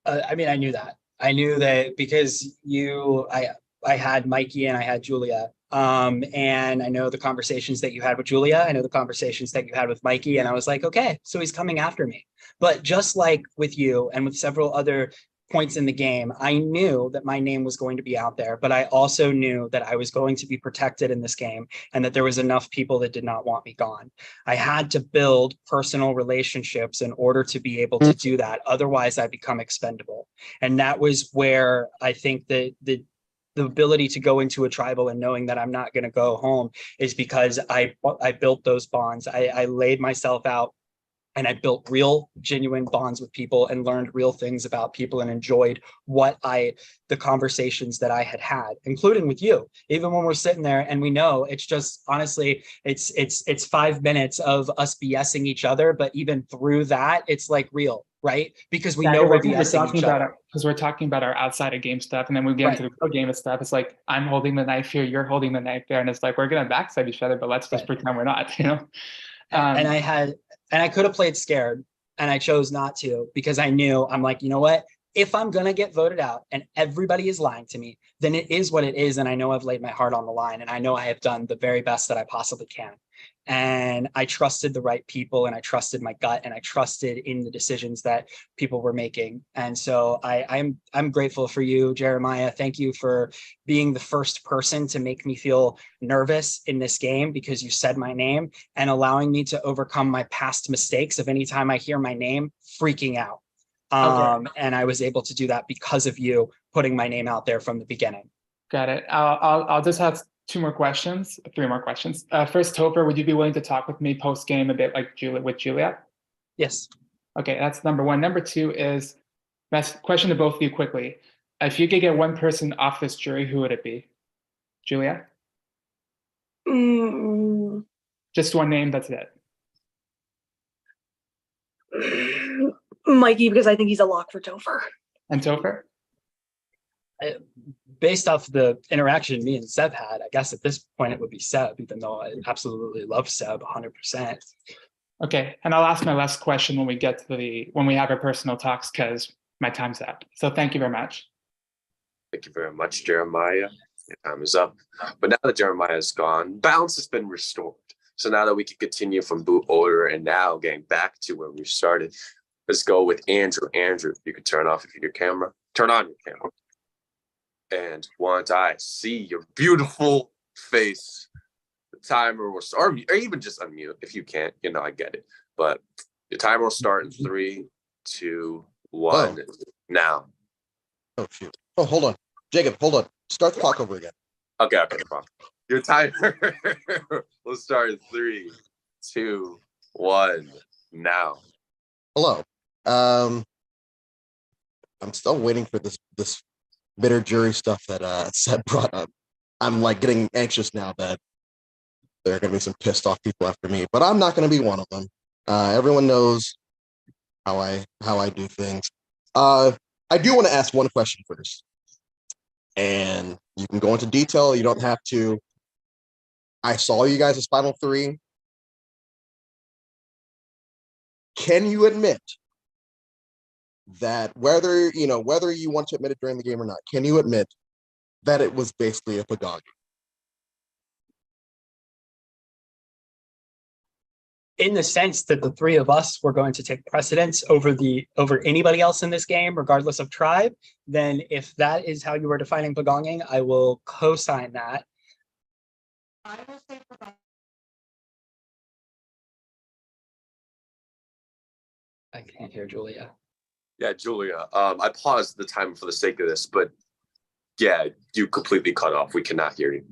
I mean, I knew that. I knew that because I had Mikey and I had Julia. And I know the conversations that you had with Julia. I know the conversations that you had with Mikey. And I was like, okay, so he's coming after me. But just like with you and with several other points in the game, I knew that my name was going to be out there, but I also knew that I was going to be protected in this game and that there was enough people that did not want me gone. I had to build personal relationships in order to be able to do that. Otherwise, I become expendable. And that was where I think that the ability to go into a tribal and knowing that I'm not going to go home is because I built those bonds. I laid myself out. And I built real, genuine bonds with people and learned real things about people and enjoyed the conversations that I had, including with you. Even when we're sitting there and we know it's just, honestly, it's 5 minutes of us BSing each other. But even through that, it's like real, right? Because we know we're BSing each other. Because we're talking about our outside of game stuff. And then we get into the real game of stuff. It's like, I'm holding the knife here, you're holding the knife there. And it's like, we're going to backstab each other, but let's just pretend we're not, you know? And I could have played scared and I chose not to because I knew, I'm like, you know what? If I'm going to get voted out and everybody is lying to me, then it is what it is. And I know I've laid my heart on the line and I know I have done the very best that I possibly can. And I trusted the right people and I trusted my gut and I trusted in the decisions that people were making. And so I'm grateful for you, Jeremiah. Thank you for being the first person to make me feel nervous in this game because you said my name and allowing me to overcome my past mistakes of any time I hear my name freaking out. And I was able to do that because of you putting my name out there from the beginning. Got it. I'll just have three more questions. First, Topher, would you be willing to talk with me post game a bit like with Julia? Yes. Okay, that's number one. Number two is, that's question to both of you quickly. If you could get one person off this jury, who would it be? Julia? Just one name, that's it. Mikey, because I think he's a lock for Topher. And Topher? Based off the interaction me and Seb had, I guess at this point it would be Seb, even though I absolutely love Seb 100%. Okay, and I'll ask my last question when we get to when we have our personal talks, because my time's up. So thank you very much. Thank you very much, Jeremiah. Your time is up. But now that Jeremiah is gone, balance has been restored. So now that we can continue from boot order and now getting back to where we started, let's go with Andrew. Andrew, you can turn on your camera. And once I see your beautiful face, the timer will start, or even just unmute if you can't. I get it. But the timer will start in 3, 2, 1. Oh. Now. Oh, shoot. Oh, hold on. Jacob, hold on. Start the clock over again. Okay. Your timer will start in 3, 2, 1. Now. Hello. I'm still waiting for this bitter jury stuff that Seth brought up. I'm like getting anxious now that there are going to be some pissed off people after me, but I'm not going to be one of them. Everyone knows how I do things. I do want to ask one question first, and you can go into detail. You don't have to. I saw you guys' final 3. Can you admit that whether you want to admit it during the game or not, can you admit that it was basically a Pagani? In the sense that the 3 of us were going to take precedence over anybody else in this game, regardless of tribe, then if that is how you were defining Pagonging, I will co-sign that. I will say I can't hear Julia. Yeah, Julia. I paused the timer for the sake of this, but yeah, you completely cut off. We cannot hear you.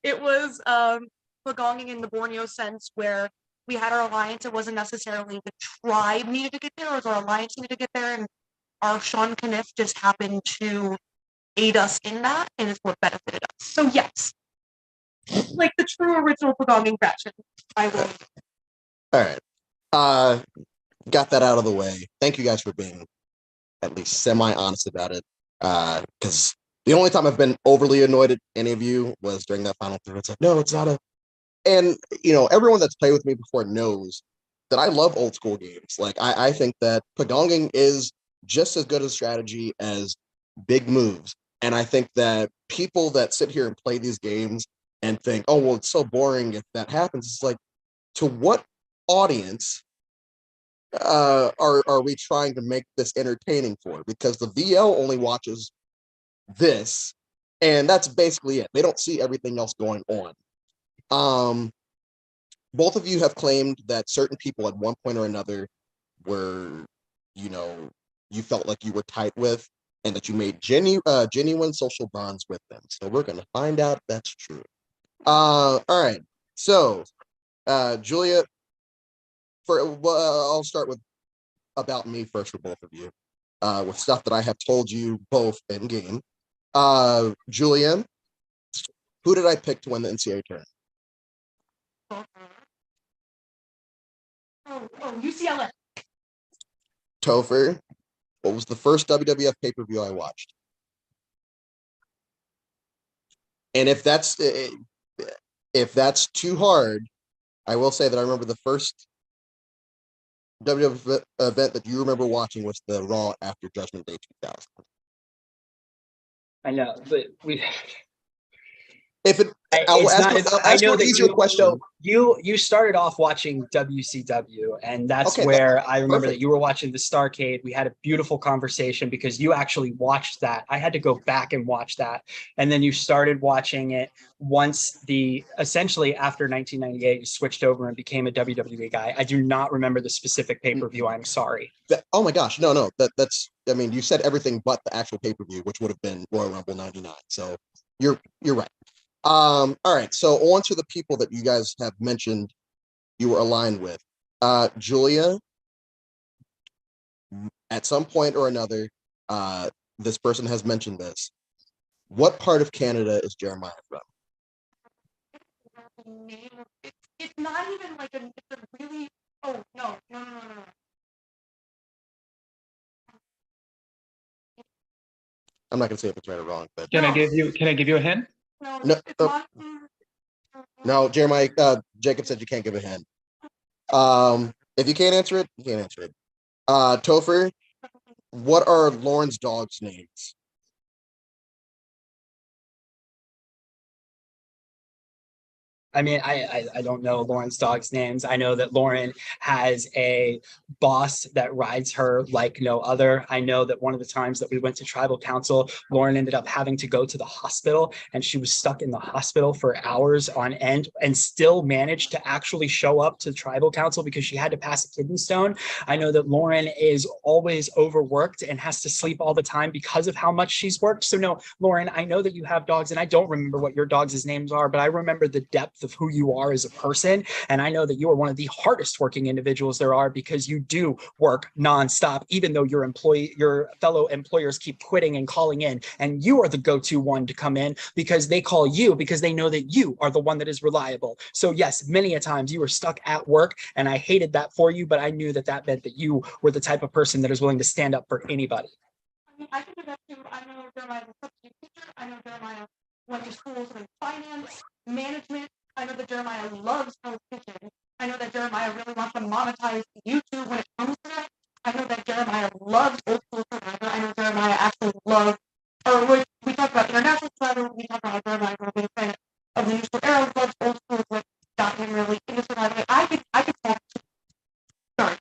it was belonging in the Borneo sense where we had our alliance. It wasn't necessarily the tribe needed to get there, or our alliance needed to get there, and our Sean Kniff just happened to aid us in that, and it's what benefited us. So yes, like the true original belonging fashion. I will. All right. Got that out of the way. Thank you guys for being at least semi-honest about it. Because the only time I've been overly annoyed at any of you was during that final 3. It's like, no, it's not a. And everyone that's played with me before knows that I love old school games. Like I think that Pagonging is just as good a strategy as big moves. And I think that people that sit here and play these games and think, oh, well, it's so boring if that happens. It's like, to what audience are we trying to make this entertaining for? Because the VL only watches this, and that's basically it. They don't see everything else going on. Both of you have claimed that certain people at one point or another were, you felt like you were tight with, and that you made genuine social bonds with them. So we're gonna find out if that's true. All right. So, Julia, I'll start with about me first for both of you, with stuff that I have told you both in game. Julia, who did I pick to win the NCAA tournament? UCLA. Topher, what was the first WWF pay-per-view I watched? And if that's too hard, I will say that I remember the first WWF event that you remember watching was the Raw after Judgment Day 2000. I know, but If it, I'll ask for an easier question. So you started off watching WCW, and that's Okay, where I remember perfect. that you were watching the Starcade. We had a beautiful conversation because you actually watched that. I had to go back and watch that, and then you started watching it once essentially after 1998, you switched over and became a WWE guy. I do not remember the specific pay-per-view. I'm sorry. Oh my gosh, no, that's. I mean, you said everything but the actual pay-per-view, which would have been Royal Rumble '99. So you're right. All right, so on to the people that you guys have mentioned you were aligned with. Julia, at some point or another, this person has mentioned this. What part of Canada is Jeremiah from? It's not even like it's a really. Oh no. I'm not gonna say if it's right or wrong, but Can I give you a hint? No, No, it's no. not. no, Jeremiah, Jacob said you can't give a hint. If you can't answer it, you can't answer it. Topher, what are Lauren's dogs' names? I mean, I don't know Lauren's dog's names. I know that Lauren has a boss that rides her like no other. I know that one of the times that we went to tribal council, Lauren ended up having to go to the hospital, and she was stuck in the hospital for hours on end and still managed to actually show up to tribal council because she had to pass a kidney stone. I know that Lauren is always overworked and has to sleep all the time because of how much she's worked. So no, Lauren, I know that you have dogs, and I don't remember what your dogs' names are, but I remember the depth of who you are as a person. And I know that you are one of the hardest working individuals there are, because you do work nonstop, even though your fellow employers keep quitting and calling in, and you are the go-to one to come in because they call you because they know that you are the one that is reliable. So yes, many a times you were stuck at work, and I hated that for you, but I knew that that meant that you were the type of person that is willing to stand up for anybody. I mean, I can do that too. I know Jeremiah was a substitute teacher. I know Jeremiah went to schools in finance, management. I know that Jeremiah loves Hell's Kitchen. I know that Jeremiah really wants to monetize YouTube when it comes to that. I know that Jeremiah loves Old School Survivor. I know Jeremiah actually loves, or we talked about International Survivor. We talked about Jeremiah being a fan of the New School era, loves Old School, which got him really into Survivor. I could talk. Sorry.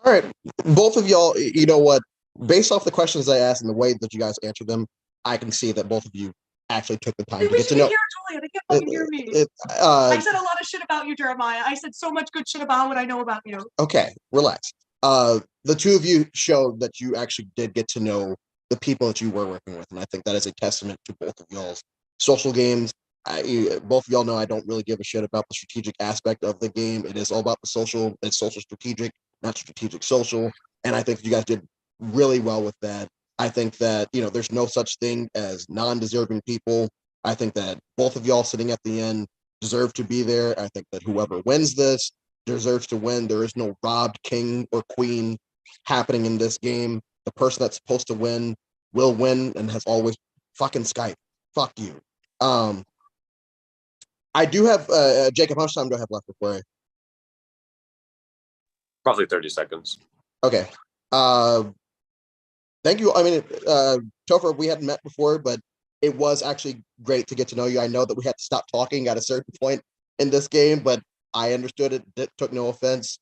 All right, both of y'all, you know what? Based off the questions I asked and the way that you guys answered them, I can see that both of you actually took the time to We get to should know. hear Julia. They can't fucking hear me. I said a lot of shit about you, Jeremiah. I said so much good shit about what I know about you. Okay, relax. The two of you showed that you actually did get to know the people that you were working with, and I think that is a testament to both of y'all's social games. Both of y'all know I don't really give a shit about the strategic aspect of the game. It is all about the social. It's social strategic, not strategic social, and I think you guys did really well with that. I think that there's no such thing as non-deserving people. I think that both of y'all sitting at the end deserve to be there. I think that whoever wins this deserves to win. There is no robbed king or queen happening in this game. The person that's supposed to win will win and has always fucking Skype. Fuck you. I do have Jacob. How much time do I have left before I? Roughly 30 seconds. Okay. Thank you. I mean, Topher, we hadn't met before, but it was actually great to get to know you. I know that we had to stop talking at a certain point in this game, but I understood it. Took no offense.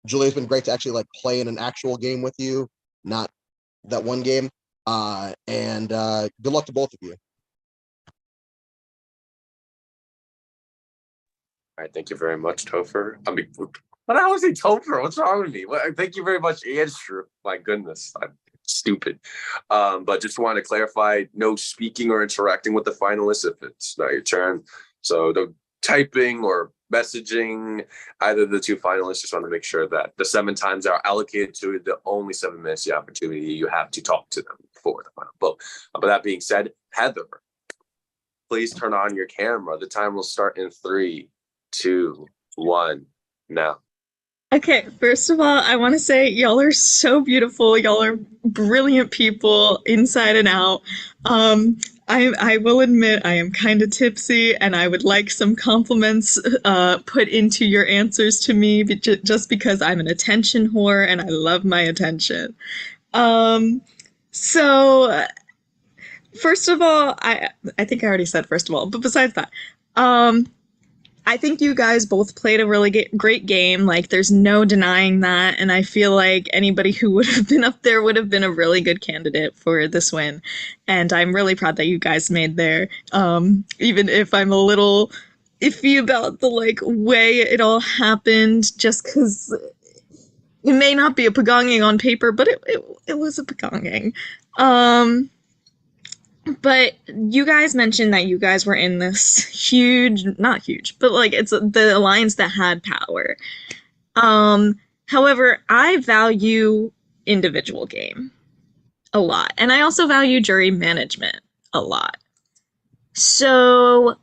Julia's been great to actually play in an actual game with you, not that one game. And good luck to both of you. All right, thank you very much, Topher. I mean, what the hell is he, Topher? What's wrong with me? Thank you very much, Andrew. My goodness, I'm stupid. But just want to clarify, no speaking or interacting with the finalists if it's not your turn. So no typing or messaging either of the two finalists. Just want to make sure that the 7 times are allocated to the only 7 minutes the opportunity you have to talk to them for the final vote. But that being said, Heather, please turn on your camera. The time will start in 3, 2, 1, now. Okay, first of all, I want to say y'all are so beautiful. Y'all are brilliant people inside and out. I will admit I am kind of tipsy, and I would like some compliments put into your answers to me, just because I'm an attention whore and I love my attention. So first of all, I think I already said first of all, but besides that, I think you guys both played a really great game. There's no denying that. And I feel like anybody who would have been up there would have been a really good candidate for this win. And I'm really proud that you guys made there. Even if I'm a little iffy about the way it all happened, just because it may not be a pagonging on paper, but it was a pagonging. But you guys mentioned that you guys were in this huge, not huge, but it's the alliance that had power. However, I value individual game a lot. And I also value jury management a lot. So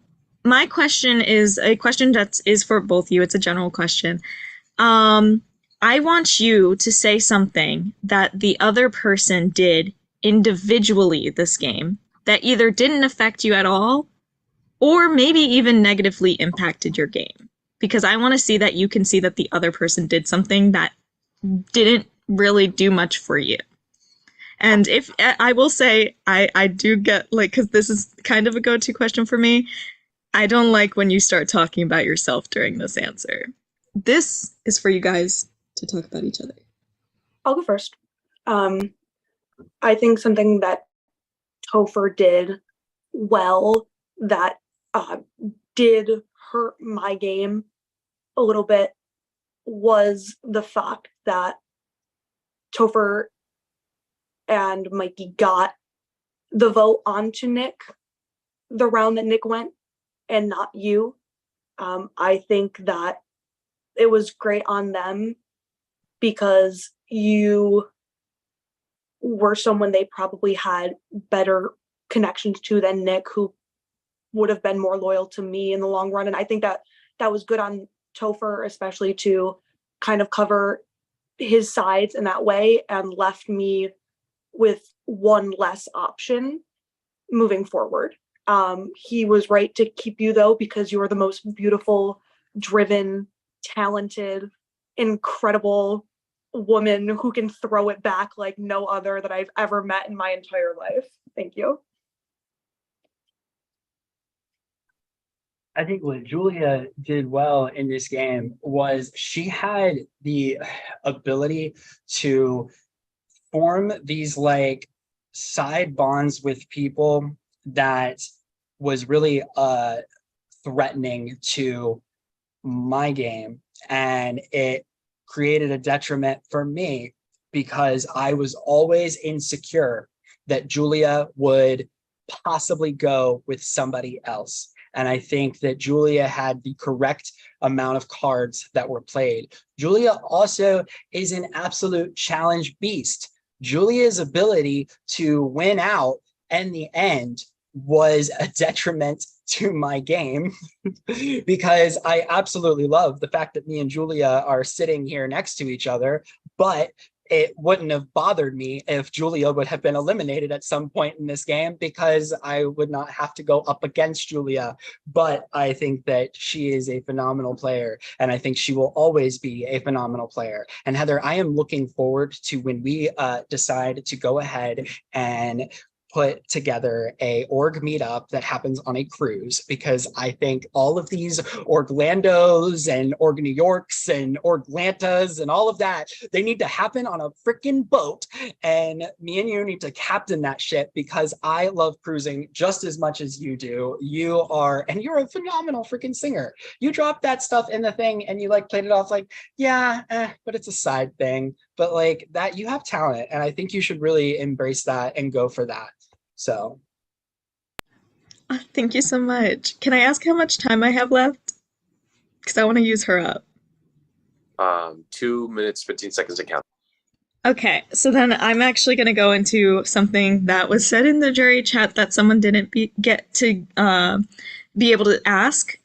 my question is a question that is for both of you. It's a general question. I want you to say something that the other person did individually this game that either didn't affect you at all or maybe even negatively impacted your game. Because I want to see that you can see that the other person did something that didn't really do much for you. And if I will say, I do get like, because this is kind of a go-to question for me, I don't like when you start talking about yourself during this answer. This is for you guys to talk about each other. I'll go first. I think something that Topher did well that did hurt my game a little bit was the fact that Topher and Mikey got the vote onto Nick the round that Nick went and not you. I think that it was great on them because you were someone they probably had better connections to than Nick, who would have been more loyal to me in the long run. And I think that that was good on Topher, especially to kind of cover his sides in that way and left me with one less option moving forward. He was right to keep you though, because you are the most beautiful, driven, talented, incredible woman who can throw it back like no other that I've ever met in my entire life. Thank you. I think what Julia did well in this game was she had the ability to form these like side bonds with people that was really threatening to my game, and it created a detriment for me because I was always insecure that Julia would possibly go with somebody else. And I think that Julia had the correct amount of cards that were played. Julia also is an absolute challenge beast. Julia's ability to win out in the end was a detriment to my game because I absolutely love the fact that me and Julia are sitting here next to each other, but it wouldn't have bothered me if Julia would have been eliminated at some point in this game because I would not have to go up against Julia. But I think that she is a phenomenal player, and I think she will always be a phenomenal player. And Heather, I am looking forward to when we decide to go ahead and put together a org meetup that happens on a cruise, because I think all of these Orlandos and Org New Yorks and Orglantas and all of that, they need to happen on a freaking boat, and me and you need to captain that shit because I love cruising just as much as you do. You're a phenomenal freaking singer. You dropped that stuff in the thing and you like played it off like, yeah, but it's a side thing. But like that, you have talent, and I think you should really embrace that and go for that. So thank you so much. Can I ask how much time I have left? Because I want to use her up. 2 minutes, 15 seconds to count. Okay, so then I'm actually going to go into something that was said in the jury chat that someone didn't get to be able to ask,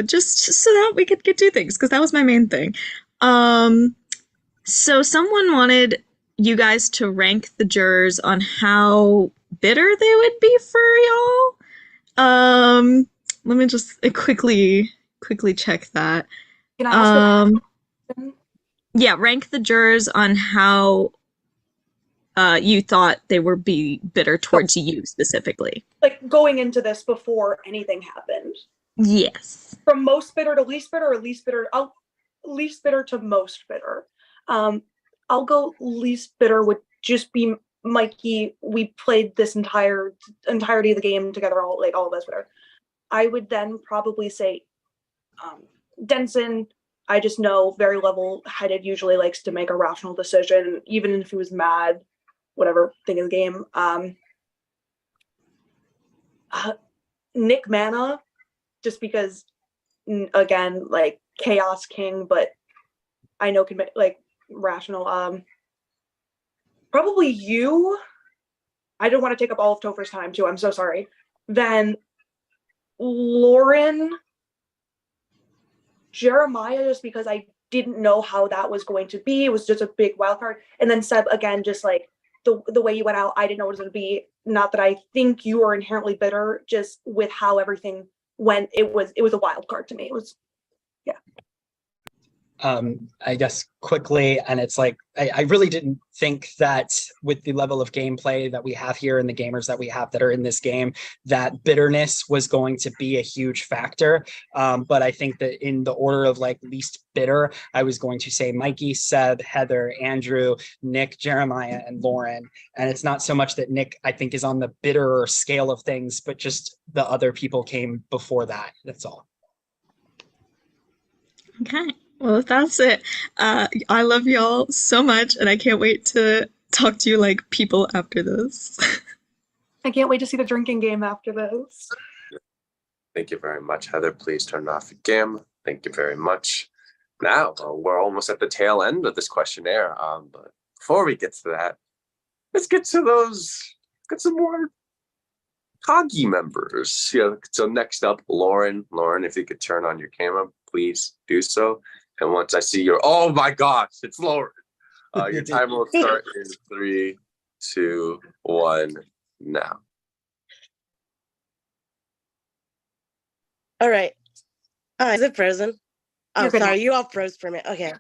just so that we could get to things, because that was my main thing. So someone wanted you guys to rank the jurors on how bitter they would be for y'all. Let me just quickly check that. Can I ask a question? Yeah, rank the jurors on how you thought they would be bitter towards you specifically. Like going into this before anything happened. Yes. From most bitter to least bitter, or least bitter to most bitter. I'll go least bitter would just be Mikey. We played this entirety of the game together, all of us, whatever. I would then probably say Denson. I just know very level-headed, usually likes to make a rational decision, even if he was mad, whatever thing in the game. Nick Mana, just because, again, like Chaos King, but I know can make like rational. Probably you. I don't want to take up all of Topher's time too. I'm so sorry. Then Lauren, Jeremiah, just because I didn't know how that was going to be. It was just a big wild card. And then Seb, again, just like the way you went out, I didn't know it was going to be. Not that I think you are inherently bitter, just with how everything went. It was a wild card to me. It was, yeah. I guess quickly, and it's like I really didn't think that with the level of gameplay that we have here and the gamers that we have that are in this game, that bitterness was going to be a huge factor. But I think that in the order of like least bitter, I was going to say Mikey, Seb, Heather, Andrew, Nick, Jeremiah, and Lauren. And it's not so much that Nick, I think, is on the bitterer scale of things, but just the other people came before that. That's all. Okay. Well, if that's it, I love y'all so much, and I can't wait to talk to you like people after this. I can't wait to see the drinking game after this. Thank you very much, Heather. Please turn off your camera. Thank you very much. Now, we're almost at the tail end of this questionnaire. But before we get to that, let's get some more Coggy members. Yeah, so next up, Lauren. Lauren, if you could turn on your camera, please do so. And once I see your, oh my gosh, it's Lauren. Your timer will start in 3, 2, 1, now. All right. Is it frozen? Oh, You're good sorry. now. You all froze for a minute. Okay.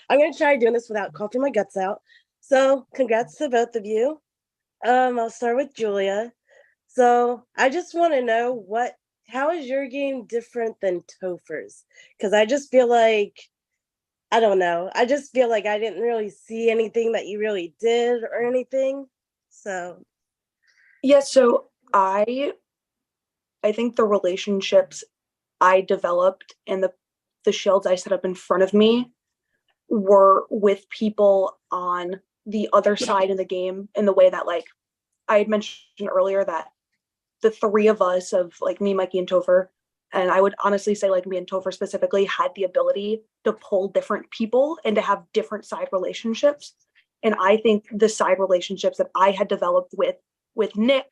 I'm going to try doing this without coughing my guts out. So congrats to both of you. I'll start with Julia. So I just want to know how is your game different than Topher's? Because I just feel like, I don't know. I just feel like I didn't really see anything that you really did or anything. So. Yeah, so I think the relationships I developed and the shields I set up in front of me were with people on the other side of the game, in the way that, like, I had mentioned earlier, that the three of us, of like me, Mikey, and Topher, and I would honestly say like me and Topher specifically, had the ability to pull different people and to have different side relationships. And I think the side relationships that I had developed with Nick,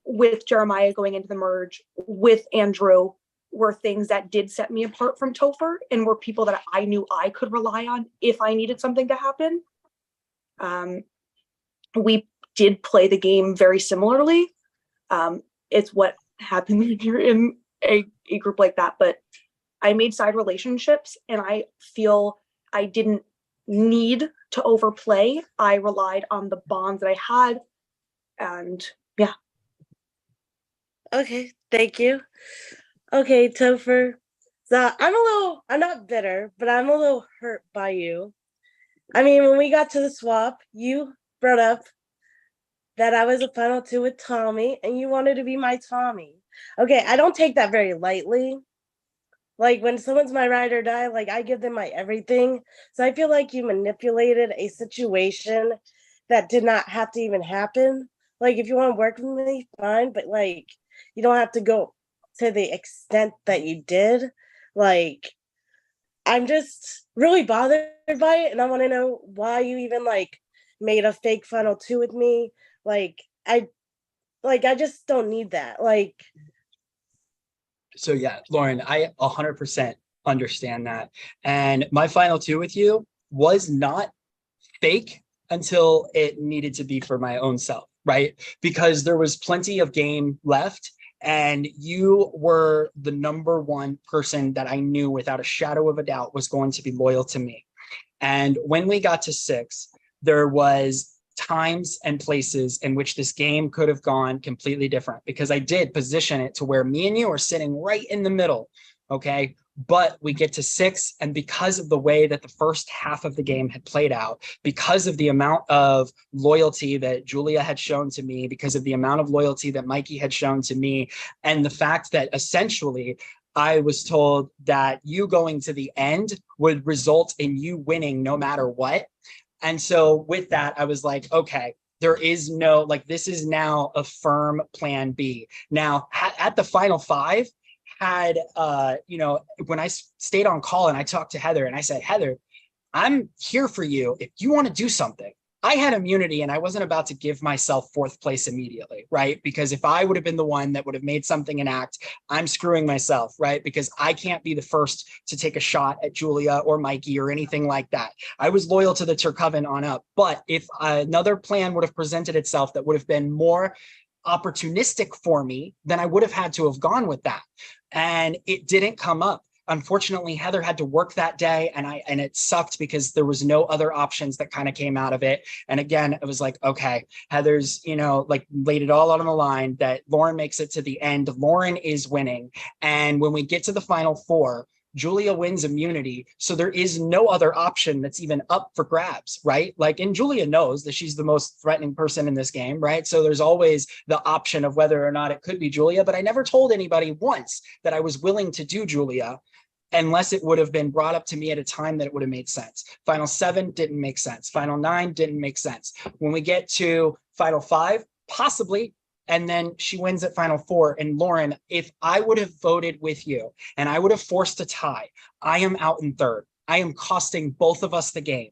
with Jeremiah going into the merge, with Andrew, were things that did set me apart from Topher, and were people that I knew I could rely on if I needed something to happen. We did play the game very similarly. It's what happens when you're in a group like that, but I made side relationships, and I feel I didn't need to overplay. I relied on the bonds that I had, and yeah. Okay, thank you. Okay, Topher. So I'm not bitter, but I'm a little hurt by you. I mean, when we got to the swap, you brought up that I was a final 2 with Tommy, and you wanted to be my Tommy. Okay, I don't take that very lightly. Like, when someone's my ride or die, like, I give them my everything. So I feel like you manipulated a situation that did not have to even happen. Like, if you want to work with me, fine, but, like, you don't have to go to the extent that you did. Like, I'm just really bothered by it, and I want to know why you even, like, made a fake final 2 with me. I just don't need that. Like, so yeah, Lauren, I 100% understand that. And my final 2 with you was not fake until it needed to be for my own self, right? Because there was plenty of game left, and you were the number one person that I knew without a shadow of a doubt was going to be loyal to me. And when we got to 6, there was times and places in which this game could have gone completely different, because I did position it to where me and you are sitting right in the middle. Okay. But we get to 6, and because of the way that the first half of the game had played out, because of the amount of loyalty that Julia had shown to me, because of the amount of loyalty that Mikey had shown to me, and the fact that essentially I was told that you going to the end would result in you winning no matter what. And so with that, I was like, okay, there is no, like, this is now a firm plan B. Now, at the final 5, had, when I stayed on call and I talked to Heather, and I said, Heather, I'm here for you. If you want to do something, I had immunity and I wasn't about to give myself fourth place immediately, right? Because if I would have been the one that would have made something an act, I'm screwing myself, right? Because I can't be the first to take a shot at Julia or Mikey or anything like that. I was loyal to the Turcoven on up, but if another plan would have presented itself that would have been more opportunistic for me, then I would have had to have gone with that. And it didn't come up. Unfortunately, Heather had to work that day, and it sucked because there was no other options that kind of came out of it. And again, it was like, okay, Heather's, like laid it all out on the line that Lauren makes it to the end. Lauren is winning. And when we get to the final four, Julia wins immunity. So there is no other option that's even up for grabs, right? Like, and Julia knows that she's the most threatening person in this game, right? So there's always the option of whether or not it could be Julia, but I never told anybody once that I was willing to do Julia unless it would have been brought up to me at a time that it would have made sense. Final 7 didn't make sense. Final 9 didn't make sense. When we get to final 5, possibly, and then she wins at final 4. And Lauren, if I would have voted with you and I would have forced a tie, I am out in third. I am costing both of us the game.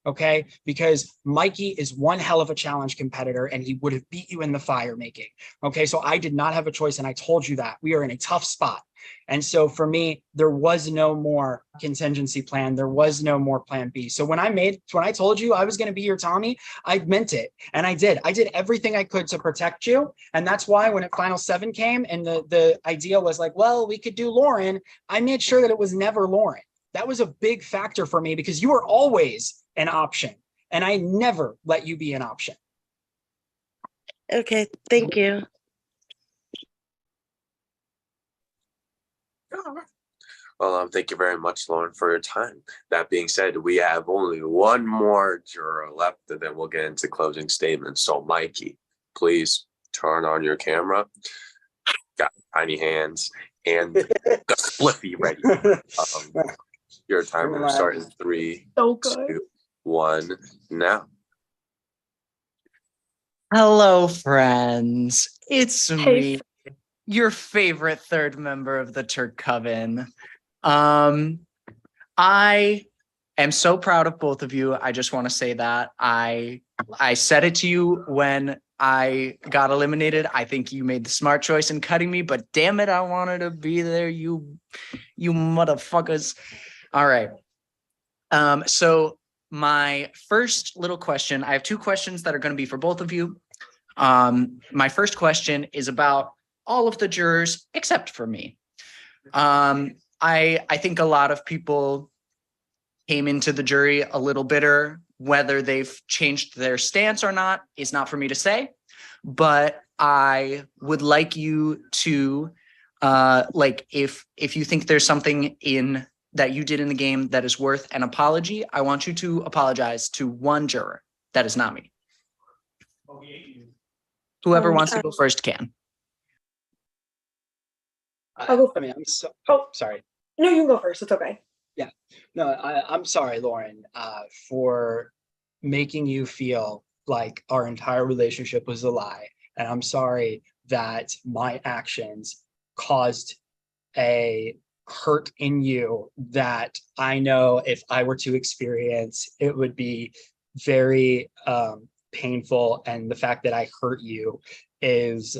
Okay, because Mikey is one hell of a challenge competitor and he would have beat you in the fire making. Okay, so I did not have a choice, and I told you that we are in a tough spot. And so for me, there was no more contingency plan. There was no more plan B. So when I told you I was going to be your Tommy, I meant it. And I did everything I could to protect you. And that's why when final 7 came and the idea was like, well, we could do Lauren, I made sure that it was never Lauren. That was a big factor for me because you were always an option and I never let you be an option. Okay, thank you. Well, thank you very much, Lauren, for your time. That being said, we have only one more juror left, and then we'll get into closing statements. So, Mikey, please turn on your camera. Got tiny hands and got spliffy ready. Your timer will start in 3, 2, 1, now. Hello, friends. It's me, your favorite third member of the Turk Coven. I am so proud of both of you. I just want to say that I said it to you when I got eliminated. I think you made the smart choice in cutting me, but damn it, I wanted to be there, you motherfuckers. All right. So my first little question, I have 2 questions that are going to be for both of you. My first question is about all of the jurors except for me. I think a lot of people came into the jury a little bitter. Whether they've changed their stance or not is not for me to say, but I would like you to, if you think there's something in that you did in the game that is worth an apology, I want you to apologize to one juror. That is not me. Whoever wants to go first can. Sorry. No, you can go first. It's okay. Yeah. No, I'm sorry, Lauren, for making you feel like our entire relationship was a lie. And I'm sorry that my actions caused a hurt in you that I know if I were to experience, it would be very painful. And the fact that I hurt you is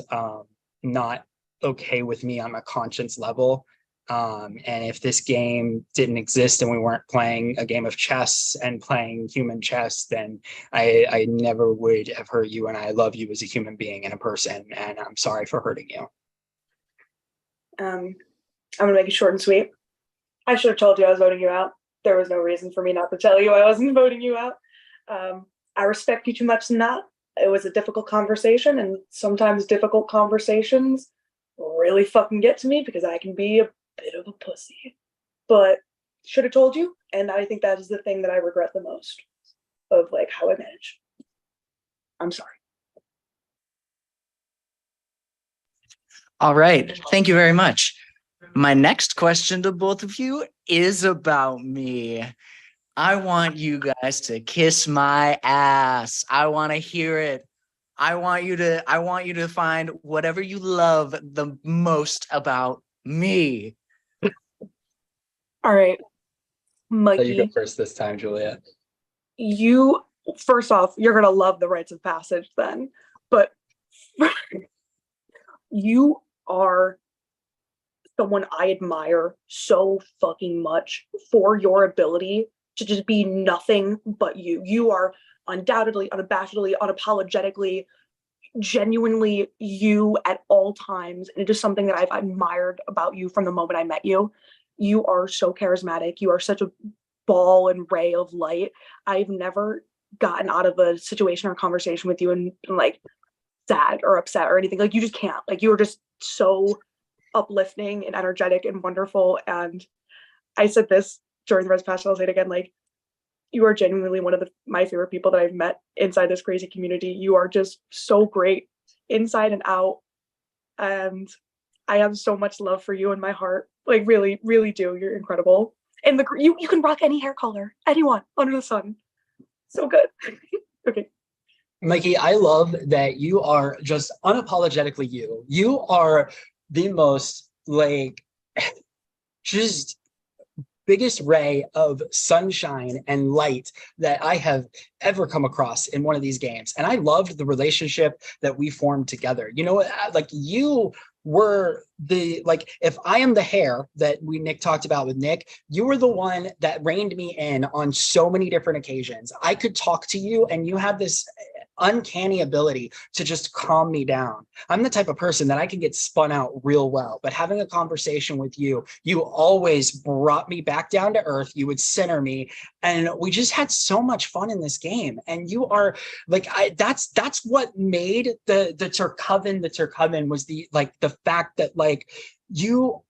not okay with me on a conscience level. And if this game didn't exist and we weren't playing a game of chess and playing human chess, then I never would have hurt you. And I love you as a human being and a person. And I'm sorry for hurting you. I'm gonna make it short and sweet. I should have told you I was voting you out. There was no reason for me not to tell you I wasn't voting you out. I respect you too much than that. It was a difficult conversation, and sometimes difficult conversations really fucking get to me because I can be a bit of a pussy. But should have told you, and I think that is the thing that I regret the most of like how I managed. I'm sorry. All right. Thank you very much. My next question to both of you is about me. I want you guys to kiss my ass. I want to hear it. I want you to find whatever you love the most about me. All right, Mikey. You go first this time, Julia. You first off, you're gonna love the rites of passage then. But you are someone I admire so fucking much for your ability to just be nothing but you. You are undoubtedly, unabashedly, unapologetically, genuinely you at all times. And it is something that I've admired about you from the moment I met you. You are so charismatic. You are such a ball and ray of light. I've never gotten out of a situation or conversation with you and been like sad or upset or anything. Like, you just can't. Like, you are just so uplifting and energetic and wonderful. And I said this during the Res Pass, I'll say it again, like, you are genuinely one of my favorite people that I've met inside this crazy community. You are just so great inside and out. And I have so much love for you in my heart. Like, really, really do. You're incredible. And you can rock any hair color, anyone under the sun. So good. Okay. Mikey, I love that you are just unapologetically you. You are the most, like, just biggest ray of sunshine and light that I have ever come across in one of these games. And I loved the relationship that we formed together. You know, like, you were the, like, if I am the hair that Nick talked about with Nick, you were the one that reined me in on so many different occasions. I could talk to you and you had this uncanny ability to just calm me down. I'm the type of person that I can get spun out real well, but having a conversation with you, you always brought me back down to earth. You would center me, and we just had so much fun in this game. And you are like, that's what made the Turcoven was the fact that, like, you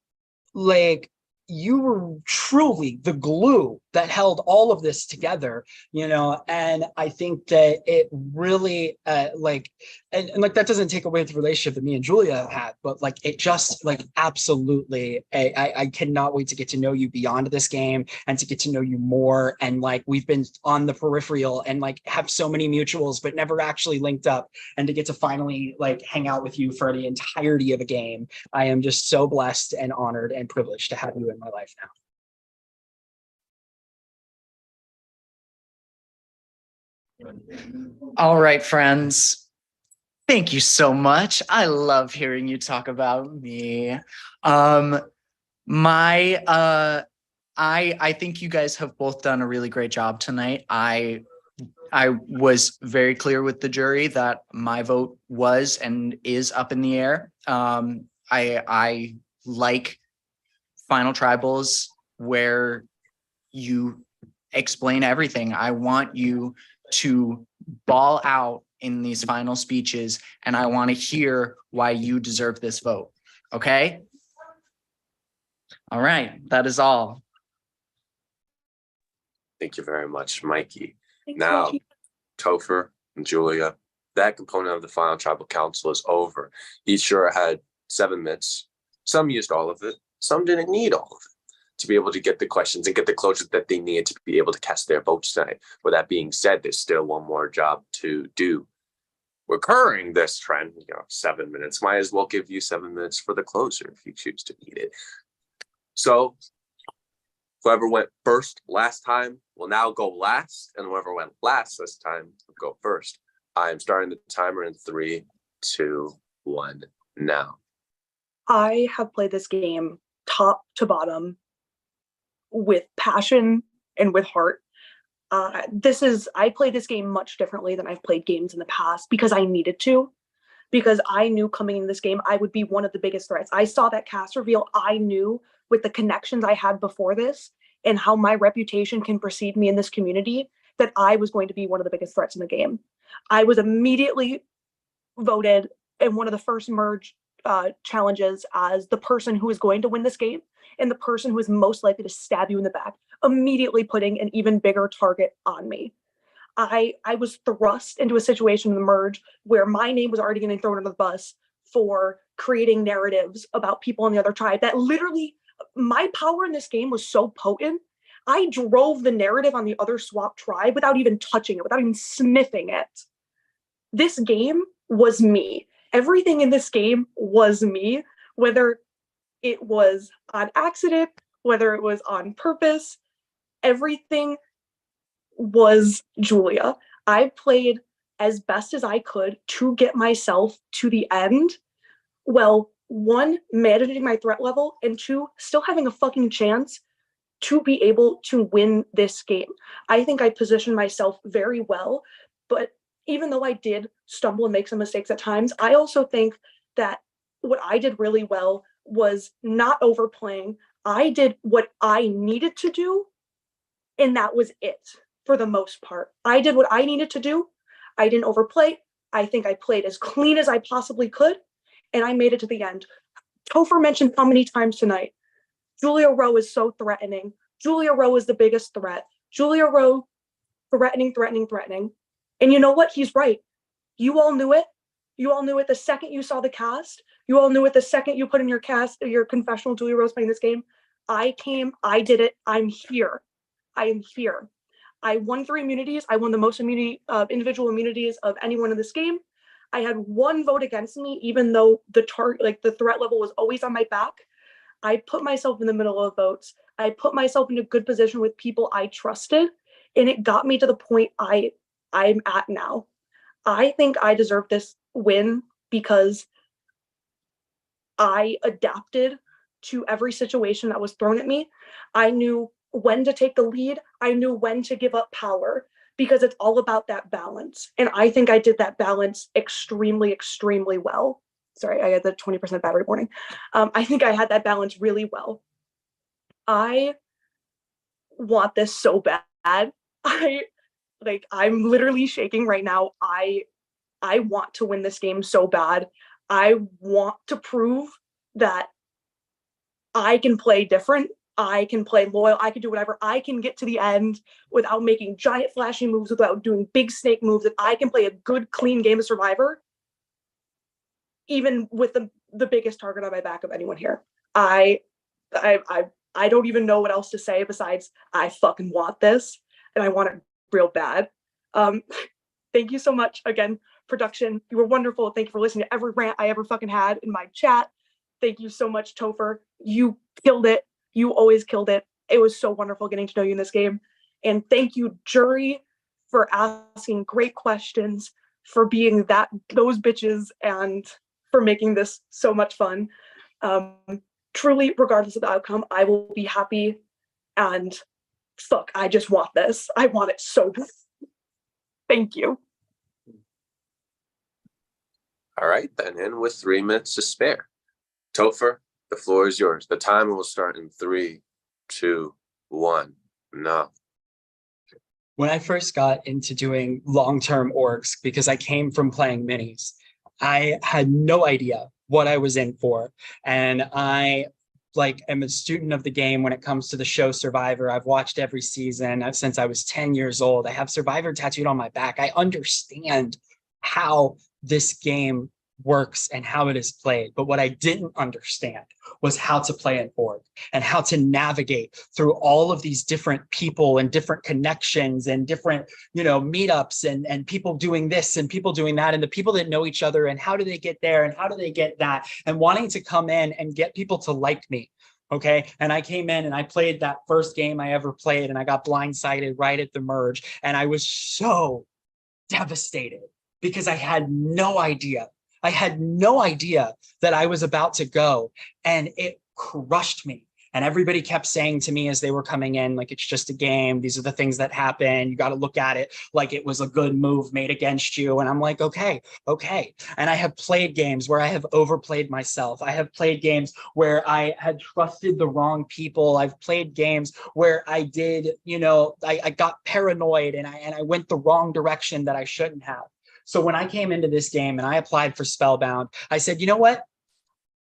were truly the glue that held all of this together, you know. And I think that it really and that doesn't take away the relationship that me and Julia have had, but like, it just, like, absolutely, I cannot wait to get to know you beyond this game and to get to know you more. And like, we've been on the peripheral and like have so many mutuals but never actually linked up, and to get to finally like hang out with you for the entirety of a game, I am just so blessed and honored and privileged to have you in my life now. All right, friends. Thank you so much. I love hearing you talk about me. I think you guys have both done a really great job tonight. I was very clear with the jury that my vote was and is up in the air. I like final tribals where you explain everything. I want you to ball out in these final speeches, and I want to hear why you deserve this vote. Okay? All right, that is all. Thank you very much, Mikey. Thanks, Now, Mikey. Topher and Julia, that component of the final tribal council is over. Each juror had 7 minutes. Some used all of it. Some didn't need all of it to be able to get the questions and get the closure that they needed to be able to cast their votes tonight. With that being said, there's still one more job to do. Recurring this trend, 7 minutes, might as well give you 7 minutes for the closer if you choose to need it. So whoever went first last time will now go last, and whoever went last this time will go first. I'm starting the timer in 3, 2, 1, now. I have played this game top to bottom with passion and with heart. I play this game much differently than I've played games in the past because I needed to, because I knew coming in this game, I would be one of the biggest threats. I saw that cast reveal. I knew with the connections I had before this and how my reputation can precede me in this community that I was going to be one of the biggest threats in the game. I was immediately voted in one of the first merge challenges as the person who is going to win this game and the person who is most likely to stab you in the back, immediately putting an even bigger target on me. I was thrust into a situation in the merge where my name was already getting thrown under the bus for creating narratives about people in the other tribe that literally, my power in this game was so potent. I drove the narrative on the other swap tribe without even touching it, without even sniffing it. This game was me. Everything in this game was me, whether it was on accident, whether it was on purpose, everything was Julia. I played as best as I could to get myself to the end. Well, one, managing my threat level, and two, still having a fucking chance to be able to win this game. I think I positioned myself very well, but even though I did stumble and make some mistakes at times, I also think that what I did really well was not overplaying. I did what I needed to do, and that was it for the most part. I did what I needed to do. I didn't overplay. I think I played as clean as I possibly could, and I made it to the end. Topher mentioned how many times tonight Julia Rowe is so threatening. Julia Rowe is the biggest threat. Julia Rowe threatening. And you know what? He's right. You all knew it. You all knew it the second you saw the cast. You all knew it the second you put in your cast, your confessional, Julia Rowe's playing this game. I came, I did it. I'm here. I am here. I won 3 immunities. I won the most individual immunities of anyone in this game. I had 1 vote against me, even though the threat level was always on my back. I put myself in the middle of votes. I put myself in a good position with people I trusted, and it got me to the point I'm at now. I think I deserve this win because I adapted to every situation that was thrown at me. I knew when to take the lead. I knew when to give up power, because it's all about that balance. And I think I did that balance extremely, extremely well. Sorry, I had the 20% battery warning. I think I had that balance really well. I want this so bad. I'm literally shaking right now. I want to win this game so bad. I want to prove that I can play different. I can play loyal. I can do whatever. I can get to the end without making giant flashy moves, without doing big snake moves. That I can play a good, clean game of Survivor, even with the biggest target on my back of anyone here. I don't even know what else to say besides I fucking want this, and I want it real bad. Thank you so much again, production. You were wonderful. Thank you for listening to every rant I ever fucking had in my chat. Thank you so much, Topher. You killed it. You always killed it. It was so wonderful getting to know you in this game. And thank you, jury, for asking great questions, for being those bitches, and for making this so much fun. Truly, regardless of the outcome, I will be happy. And fuck, I just want this. I want it so bad. Thank you. All right, then, and with 3 minutes to spare, Topher, the floor is yours. The timer will start in 3, 2, 1. No. When I first got into doing long-term orgs, because I came from playing minis, I had no idea what I was in for. And I am a student of the game when it comes to the show Survivor. I've watched every season since I was 10 years old. I have Survivor tattooed on my back. I understand how this game works and how it is played. But what I didn't understand was how to play an org and how to navigate through all of these different people and different connections and different, meetups and people doing this and people doing that, and the people that know each other, and how do they get there and how do they get that, and wanting to come in and get people to like me. Okay. And I came in and I played that first game I ever played, and I got blindsided right at the merge. And I was so devastated because I had no idea. I had no idea that I was about to go, and it crushed me. And everybody kept saying to me as they were coming in, like, it's just a game. These are the things that happen. You got to look at it like it was a good move made against you. And I'm like, okay. And I have played games where I have overplayed myself. I have played games where I had trusted the wrong people. I've played games where I did, I got paranoid and I went the wrong direction that I shouldn't have. So when I came into this game and I applied for Spellbound, I said, you know what?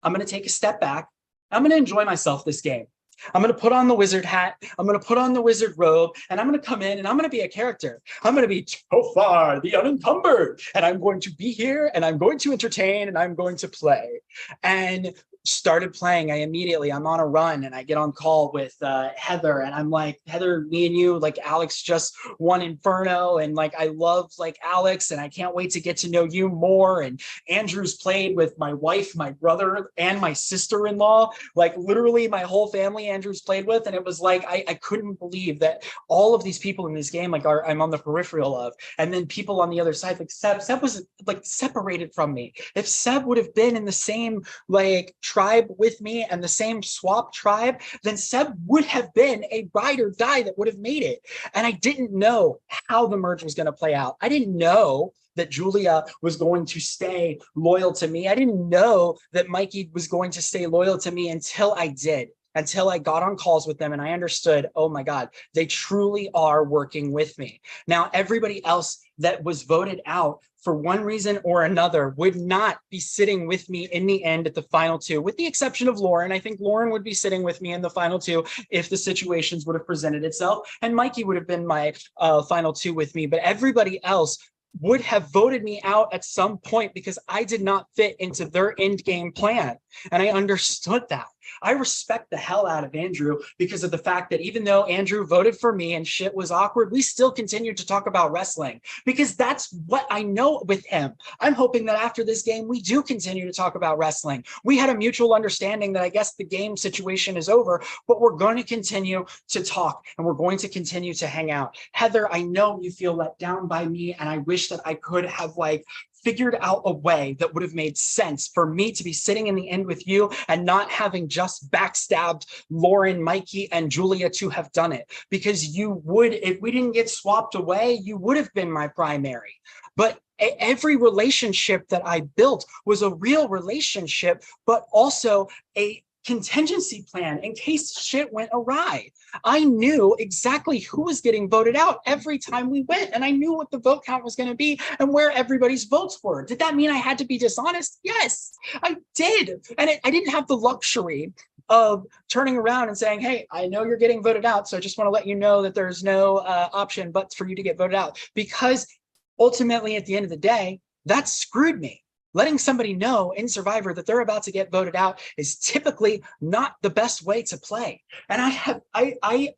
I'm going to take a step back. I'm going to enjoy myself this game. I'm going to put on the wizard hat. I'm going to put on the wizard robe, and I'm going to come in and I'm going to be a character. I'm going to be Topher, the unencumbered, and I'm going to be here and I'm going to entertain and I'm going to play. And started playing, I'm on a run and I get on call with Heather, and I'm like, Heather, me and you, like Alex just won Inferno, and like I love like Alex, and I can't wait to get to know you more. And Andrew's played with my wife, my brother, and my sister-in-law, like literally my whole family Andrew's played with. And it was like I couldn't believe that all of these people in this game like I'm on the peripheral of, and then people on the other side, like Seb was like separated from me. If Seb would have been in the same like tribe with me and the same swap tribe, then Seb would have been a ride or die that would have made it. And I didn't know how the merge was going to play out. I didn't know that Julia was going to stay loyal to me. I didn't know that Mikey was going to stay loyal to me until I did. Until I got on calls with them and I understood, oh my God, they truly are working with me. Now, everybody else that was voted out for one reason or another would not be sitting with me in the end at the final two, with the exception of Lauren. I think Lauren would be sitting with me in the final two if the situations would have presented itself, and Mikey would have been my final two with me, but everybody else would have voted me out at some point because I did not fit into their end game plan. And I understood that. I respect the hell out of Andrew because of the fact that even though Andrew voted for me and shit was awkward, we still continued to talk about wrestling because that's what I know with him. I'm hoping that after this game, we do continue to talk about wrestling. We had a mutual understanding that I guess the game situation is over, but we're going to continue to talk and we're going to continue to hang out. Heather, I know you feel let down by me, and I wish that I could have like figured out a way that would have made sense for me to be sitting in the end with you and not having just backstabbed Lauren, Mikey, and Julia to have done it. Because you would, if we didn't get swapped away, you would have been my primary. But every relationship that I built was a real relationship, but also a contingency plan in case shit went awry. I knew exactly who was getting voted out every time we went, and I knew what the vote count was going to be and where everybody's votes were. Did that mean I had to be dishonest? Yes, I did. And I didn't have the luxury of turning around and saying, hey, I know you're getting voted out, so I just want to let you know that there's no option but for you to get voted out. Because ultimately, at the end of the day, that screwed me. Letting somebody know in Survivor that they're about to get voted out is typically not the best way to play. And I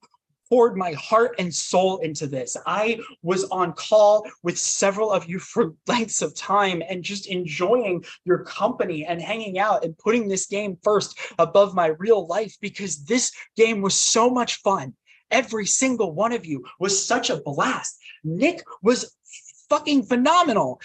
poured my heart and soul into this. I was on call with several of you for lengths of time and just enjoying your company and hanging out and putting this game first above my real life because this game was so much fun. Every single one of you was such a blast. Nick was fucking phenomenal.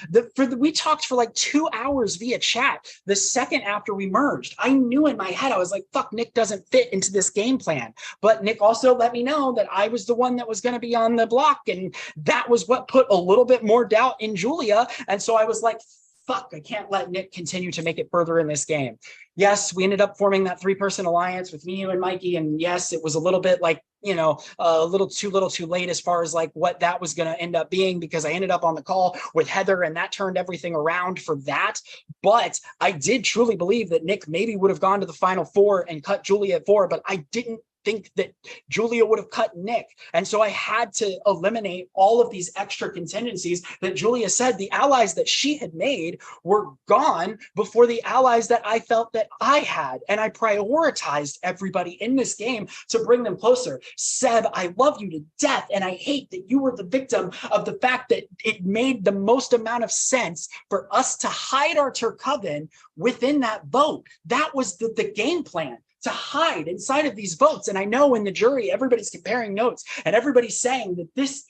We talked for like 2 hours via chat the second after we merged. I knew in my head, I was like, fuck, Nick doesn't fit into this game plan. But Nick also let me know that I was the one that was going to be on the block. And that was what put a little bit more doubt in Julia. And so I was like, fuck, I can't let Nick continue to make it further in this game. Yes, we ended up forming that 3-person alliance with me, you, and Mikey. And yes, it was a little bit like, you know, a little too late as far as like what that was going to end up being, because I ended up on the call with Heather and that turned everything around for that. But I did truly believe that Nick maybe would have gone to the final 4 and cut Julia at 4, but I didn't think that Julia would have cut Nick. And so I had to eliminate all of these extra contingencies that Julia said the allies that she had made were gone before the allies that I felt that I had. And I prioritized everybody in this game to bring them closer. Seb, I love you to death. And I hate that you were the victim of the fact that it made the most amount of sense for us to hide our Turcoven within that vote. That was the game plan, to hide inside of these votes. And I know in the jury, everybody's comparing notes and everybody's saying that this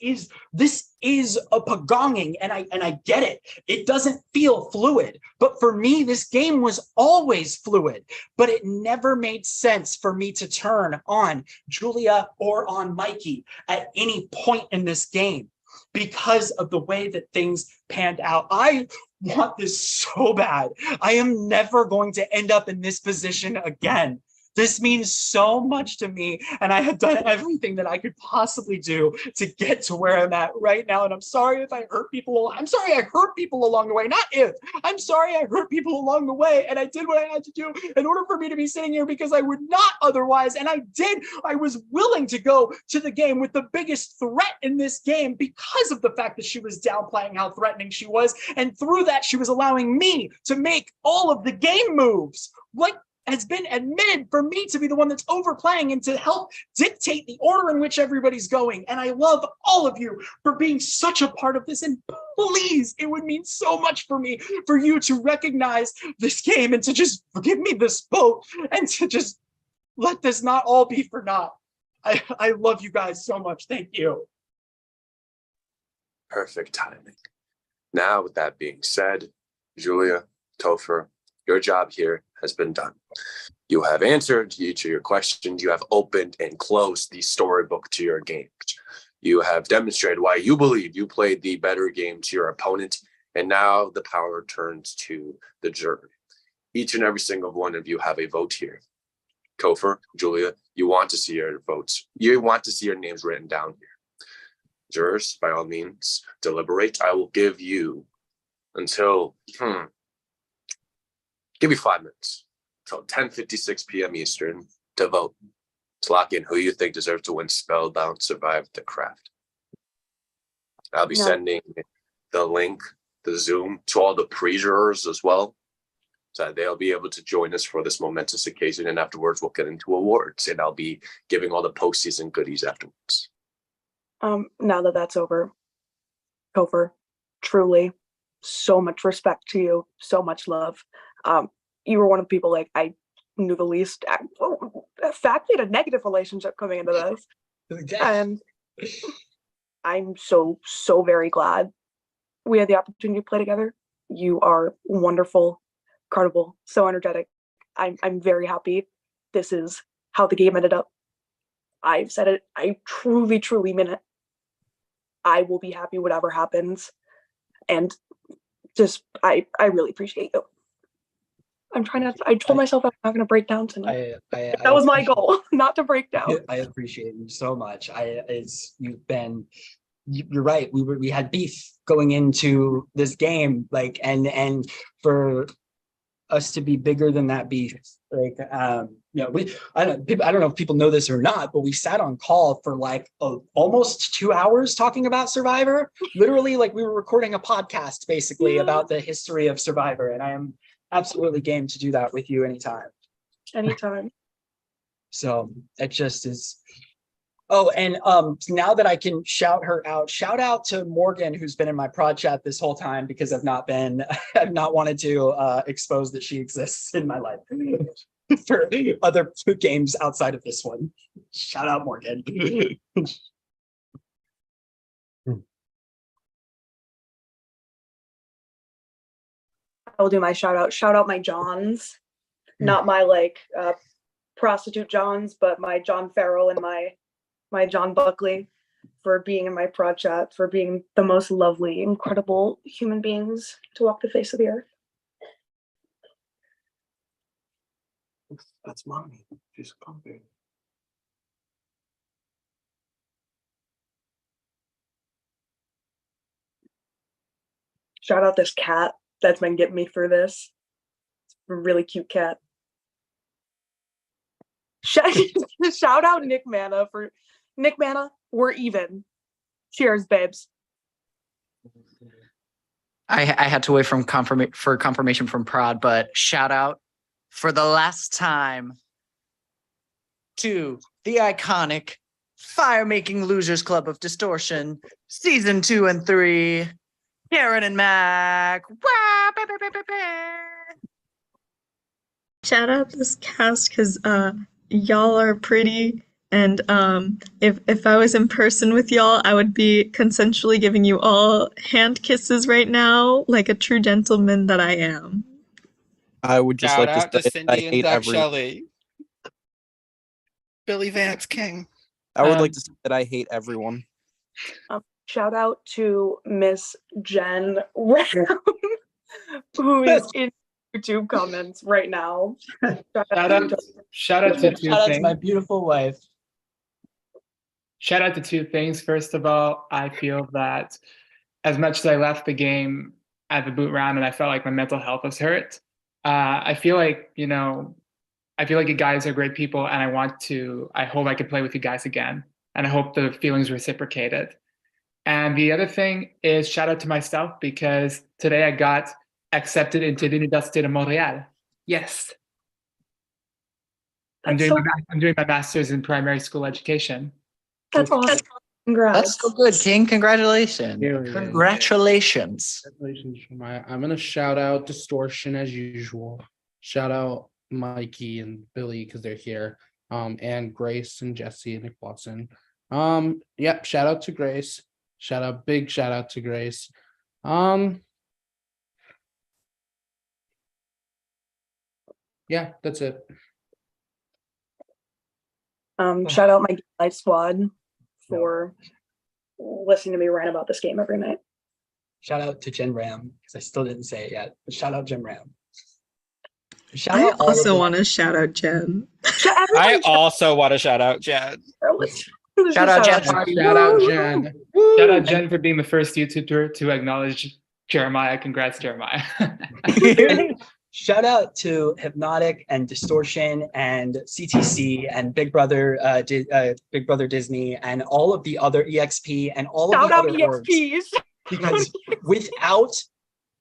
is a pagonging, and I get it. It doesn't feel fluid. But for me, this game was always fluid, but it never made sense for me to turn on Julia or on Mikey at any point in this game because of the way that things panned out. I want this so bad. I am never going to end up in this position again. This means so much to me, and I have done everything that I could possibly do to get to where I'm at right now. And I'm sorry if I hurt people. I'm sorry I hurt people along the way, not if. I'm sorry I hurt people along the way, and I did what I had to do in order for me to be sitting here because I would not otherwise. And I did. I was willing to go to the game with the biggest threat in this game because of the fact that she was downplaying how threatening she was. And through that, she was allowing me to make all of the game moves. Like, has been admitted for me to be the one that's overplaying and to help dictate the order in which everybody's going. And I love all of you for being such a part of this. And please, it would mean so much for me for you to recognize this game and to just give me this vote and to just let this not all be for naught. I love you guys so much. Thank you. Perfect timing. Now, with that being said, Julia, Topher, your job here has been done. You have answered each of your questions. You have opened and closed the storybook to your game. You have demonstrated why you believe you played the better game to your opponent, and now the power turns to the jury. Each and every single one of you have a vote here. Topher, Julia, you want to see your votes. You want to see your names written down here. Jurors, by all means, deliberate. I will give you until, give you 5 minutes, until 10:56 p.m. Eastern to vote, to lock in who you think deserves to win Spellbound Survive the Craft. I'll be sending the link, the Zoom, to all the pre-jurors as well, so that they'll be able to join us for this momentous occasion. And afterwards, we'll get into awards, and I'll be giving all the postseason goodies afterwards. Now that that's over, Topher, truly, so much respect to you, so much love. You were one of the people like I knew the least. In fact, we had a negative relationship coming into this, and I'm so very glad we had the opportunity to play together. You are wonderful, incredible, so energetic. I'm very happy. This is how the game ended up. I've said it. I truly mean it. I will be happy whatever happens, and just I really appreciate you. I'm trying to. I told myself I'm not going to break down tonight. That was my goal, not to break down. I appreciate you so much. You're right. We had beef going into this game, like, and for us to be bigger than that beef, like, I don't know if people know this or not, but we sat on call for like almost 2 hours talking about Survivor. Literally, like we were recording a podcast basically about the history of Survivor, and I am absolutely game to do that with you anytime. So it just is. Oh, and now that I can shout her out, shout out to Morgan, who's been in my prod chat this whole time, because I've not wanted to expose that she exists in my life for other games outside of this one. Shout out Morgan. I will do my shout out my Johns, not my like prostitute Johns, but my John Farrell and my John Buckley, for being in my prod chat, for being the most lovely, incredible human beings to walk the face of the earth. That's mommy. She's comfy. Shout out this cat that's been getting me through this. It's a really cute cat. Shout out Nick Mana for Nick Mana. We're even. Cheers, babes. I had to wait for confirmation from Prod, but shout out for the last time to the iconic Fire-Making Losers Club of Distortion, Season 2 and 3, Karen and Mac. Shout out this cast because y'all are pretty, and if I was in person with y'all, I would be consensually giving you all hand kisses right now, like a true gentleman that I am. I would just Shout like out to to say I Cindy and hate Zach everyone. Shelley. Billy Vance King. I would like to say that I hate everyone. Shout out to Miss Jen Ram, who is in YouTube comments right now. Shout out to two things. My beautiful wife. Shout out to two things. First of all, I feel that as much as I left the game at the boot round and I felt like my mental health was hurt, I feel like, you guys are great people, and I hope I can play with you guys again. And I hope the feelings reciprocated. And the other thing is shout out to myself, because today I got accepted into the Université de Montréal. Yes. I'm That's doing so, I'm doing my master's in primary school education. that's awesome. Congrats. That's so good, King. Congratulations. Period. Congratulations. Congratulations, Jeremiah. I'm gonna shout out Distortion as usual. Shout out Mikey and Billy because they're here. And Grace and Jesse and Nick Watson. Yep, shout out to Grace. Big shout out to Grace. Yeah, that's it. Shout out my life squad for listening to me rant about this game every night. Shout out to Jen Ram, because I still didn't say it yet, but shout out Jen Ram. Shout I out all of also the- want to shout out Jen. I also want to shout out Jen. Shout out Jen. Shout out Jen. Shout out Jen for being the first YouTuber to acknowledge Jeremiah. Congrats, Jeremiah. Shout out to Hypnotic and Distortion and CTC and Big Brother Disney and all of the other EXP and all of Shout the out other orgs. EXPs. Because without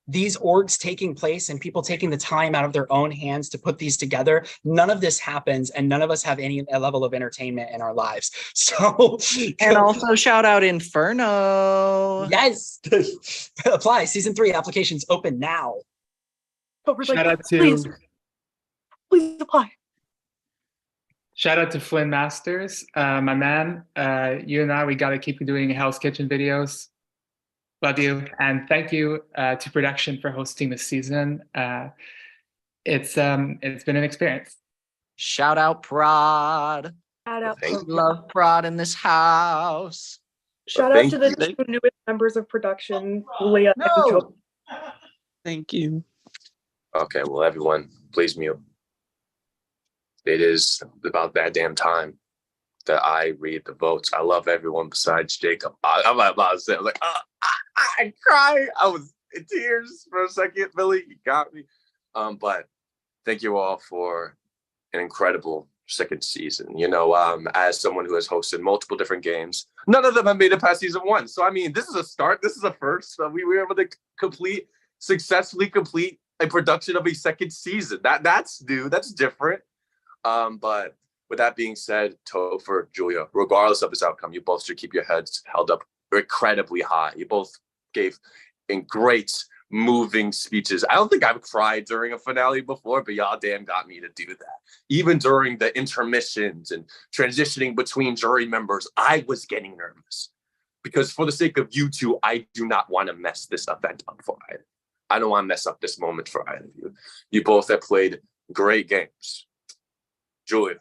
these orgs taking place and people taking the time out of their own hands to put these together, none of this happens and none of us have any level of entertainment in our lives. So And also shout out Inferno. yes, apply. Season 3 applications open now. Shout out to please apply. Shout out to Flynn Masters, my man. You and I, we got to keep doing Hell's Kitchen videos. Love you, and thank you to production for hosting this season. It's been an experience. Shout out Prod. Shout out, Love Prod in this house. shout out to the two newest members of production, Leah and Joe. Thank you. Okay, well, everyone, please mute. It is about that damn time that I read the votes. I love everyone besides Jacob. I'm about to say, I'm like, I cried. I was in tears for a second. Billy, you got me. But thank you all for an incredible second season. You know, as someone who has hosted multiple different games, none of them have made it past season 1. So I mean, this is a start. This is a first. We were able to successfully complete a production of a second season. That's new. That's different. But with that being said, Topher, Julia, regardless of this outcome, you both should keep your heads held up incredibly high. You both gave in great moving speeches. I don't think I've cried during a finale before, but y'all damn got me to do that. Even during the intermissions and transitioning between jury members, I was getting nervous because for the sake of you two, I do not want to mess this event up for either. I don't want to mess up this moment for either of you. You both have played great games. Julia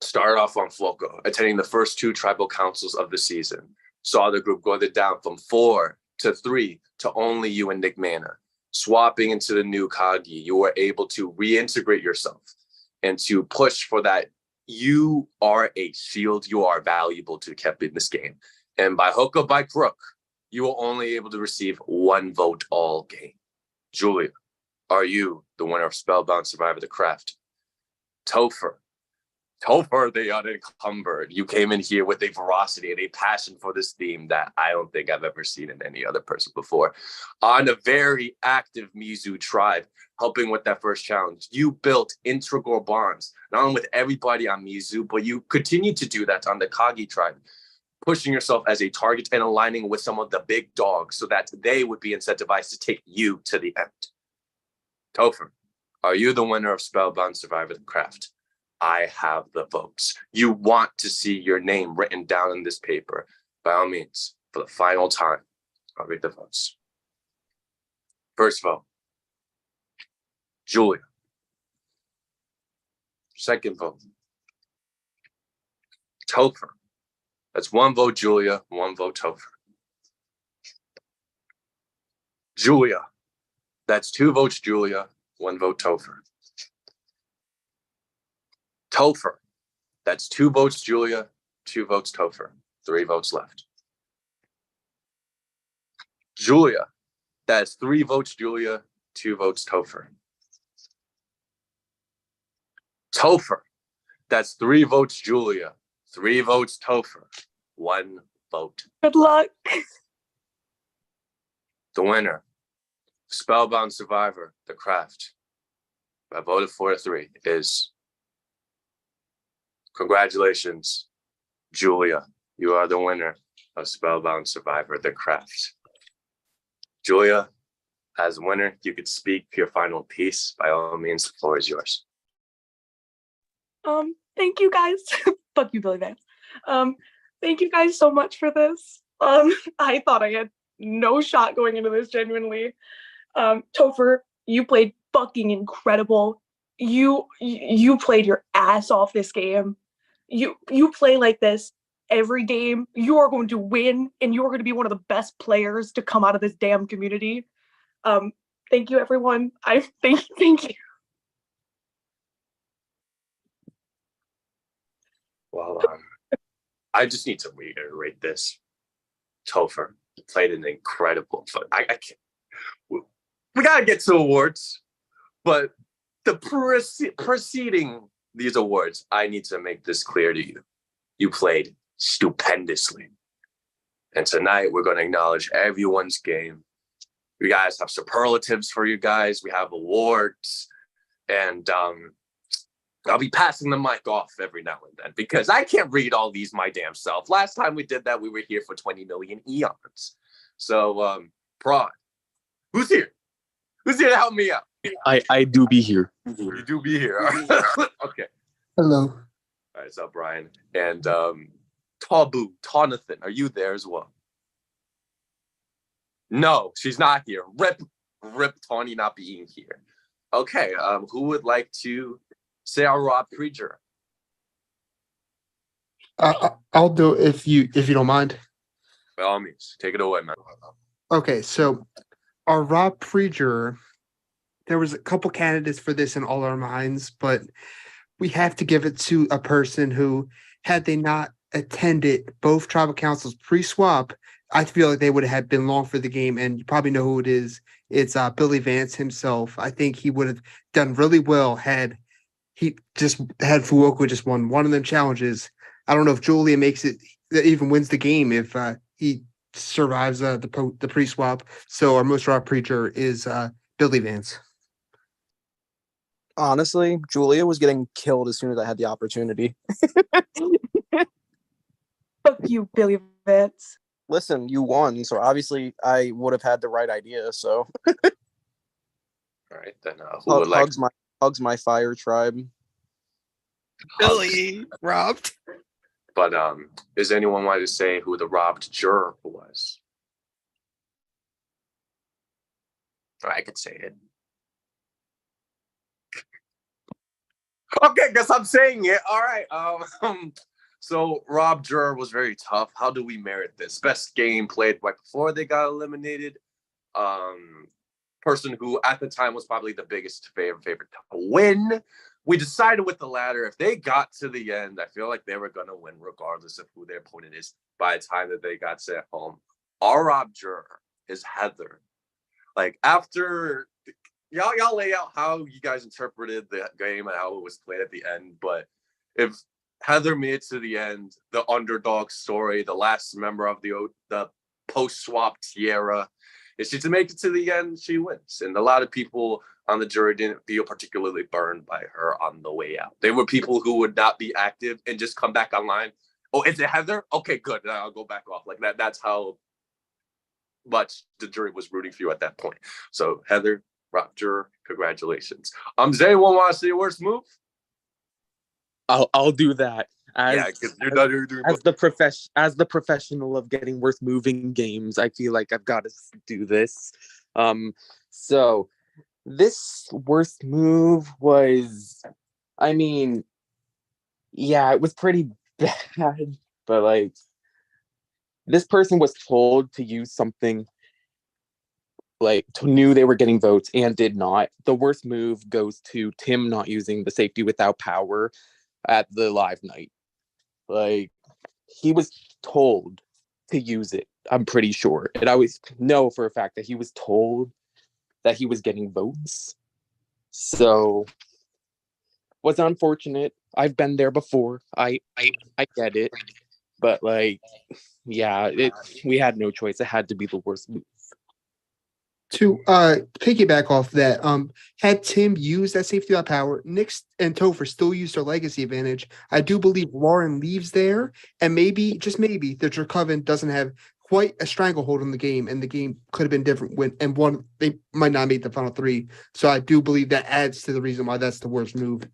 started off on Floco, attending the first 2 tribal councils of the season. Saw the group go down from 4 to 3 to only you and Nick Mana. Swapping into the new Kagi, you were able to reintegrate yourself and to push for that. You are a shield. You are valuable to keep in this game. And by hook or by crook, you were only able to receive 1 vote all game. Julia, are you the winner of Spellbound Survivor the Craft? Topher, the unencumbered. You came in here with a ferocity and a passion for this theme that I don't think I've ever seen in any other person before. On a very active Mizu tribe, helping with that first challenge. You built integral bonds, not only with everybody on Mizu, but you continue to do that on the Kagi tribe, pushing yourself as a target and aligning with some of the big dogs so that they would be incentivized to take you to the end. Topher, are you the winner of Spellbound Survivor the Craft? I have the votes. You want to see your name written down in this paper. By all means, for the final time, I'll read the votes. First vote, Julia. Second vote, Topher. That's 1 vote, Julia, 1 vote, Topher. Julia. That's 2 votes, Julia, 1 vote, Topher. Topher. That's 2 votes, Julia, 2 votes, Topher. 3 votes left. Julia. That's 3 votes, Julia, 2 votes, Topher. Topher. That's 3 votes, Julia, 3 votes, Topher. 1 vote. Good luck. The winner, Spellbound Survivor, The Craft, I voted 4-3, is Congratulations, Julia. You are the winner of Spellbound Survivor, the craft. Julia, as winner, you could speak your final piece. By all means, the floor is yours. Thank you guys. Fuck you, Billy Vance. Thank you guys so much for this. I thought I had no shot going into this, genuinely. Topher, you played fucking incredible. You played your ass off this game. You play like this every game. You are going to win, and you are going to be one of the best players to come out of this damn community. Thank you, everyone. Thank you. Well, I just need to reiterate this. Topher played an incredible. I can't. We gotta get to awards, but the preceding these awards, I need to make this clear to you. You played stupendously, and tonight we're going to acknowledge everyone's game. We guys have superlatives for you guys. We have awards, and I'll be passing the mic off every now and then because I can't read all these my damn self. Last time we did that, we were here for 20 million eons. So, Prod, who's here? Who's here to help me out? I do be here. You do be here. Okay. Hello. All right, so Brian and Tabu, Tonathan, are you there as well? No, she's not here. Rip Tawny not being here. Okay, who would like to say our Rob Preacher? I'll do it if you don't mind. By all means, take it away, man. Okay, so our Rob Preacher, there was a couple candidates for this in all our minds, but we have to give it to a person who, had they not attended both tribal councils pre-swap, I feel like they would have been long for the game, and you probably know who it is. It's Billy Vance himself. I think he would have done really well had Fuoco just won one of them challenges. I don't know if Julia makes it, even wins the game if he survives the pre-swap. So our most raw preacher is Billy Vance. Honestly, Julia was getting killed as soon as I had the opportunity. Fuck you, Billy Vance. Listen, you won, so obviously I would have had the right idea. So, all right, then who would like hugs my fire tribe. Billy robbed. But does anyone want to say who the robbed juror was? Or I could say it. Okay, guess I'm saying it. All right. So Rob Juror was very tough. How do we merit this? Best game played right before they got eliminated. Person who at the time was probably the biggest favorite to win. We decided with the latter. If they got to the end, I feel like they were gonna win regardless of who their opponent is by the time that they got sent home. Our Rob Juror is Heather. Like after y'all lay out how you guys interpreted the game and how it was played at the end, but if Heather made it to the end, the underdog story, the last member of the post-swap Tierra, if she's to make it to the end, she wins. And a lot of people on the jury didn't feel particularly burned by her on the way out. They were people who would not be active and just come back online. Oh, is it Heather? Okay, good. Then I'll go back off. Like that. That's how much the jury was rooting for you at that point. So Heather, Rob Juror, congratulations. Does anyone want to see a worst move? I'll do that. Because you're doing as the professional of getting worth moving games, I feel like I've got to do this. So this worst move was, I mean, yeah, it was pretty bad, but like this person was told to use something, like knew they were getting votes and did not. The worst move goes to Tim not using the safety without power at the live night. Like he was told to use it, I'm pretty sure. And I always know for a fact that he was told that he was getting votes. So was unfortunate. I've been there before. I get it. But like, yeah, we had no choice. It had to be the worst move. To piggyback off that, had Tim used that safety valve power, Nick and Topher still used their legacy advantage. I do believe Lauren leaves there, and maybe, just maybe, the Dracovin doesn't have quite a stranglehold on the game, and the game could have been different they might not make the final three. So I do believe that adds to the reason why that's the worst move.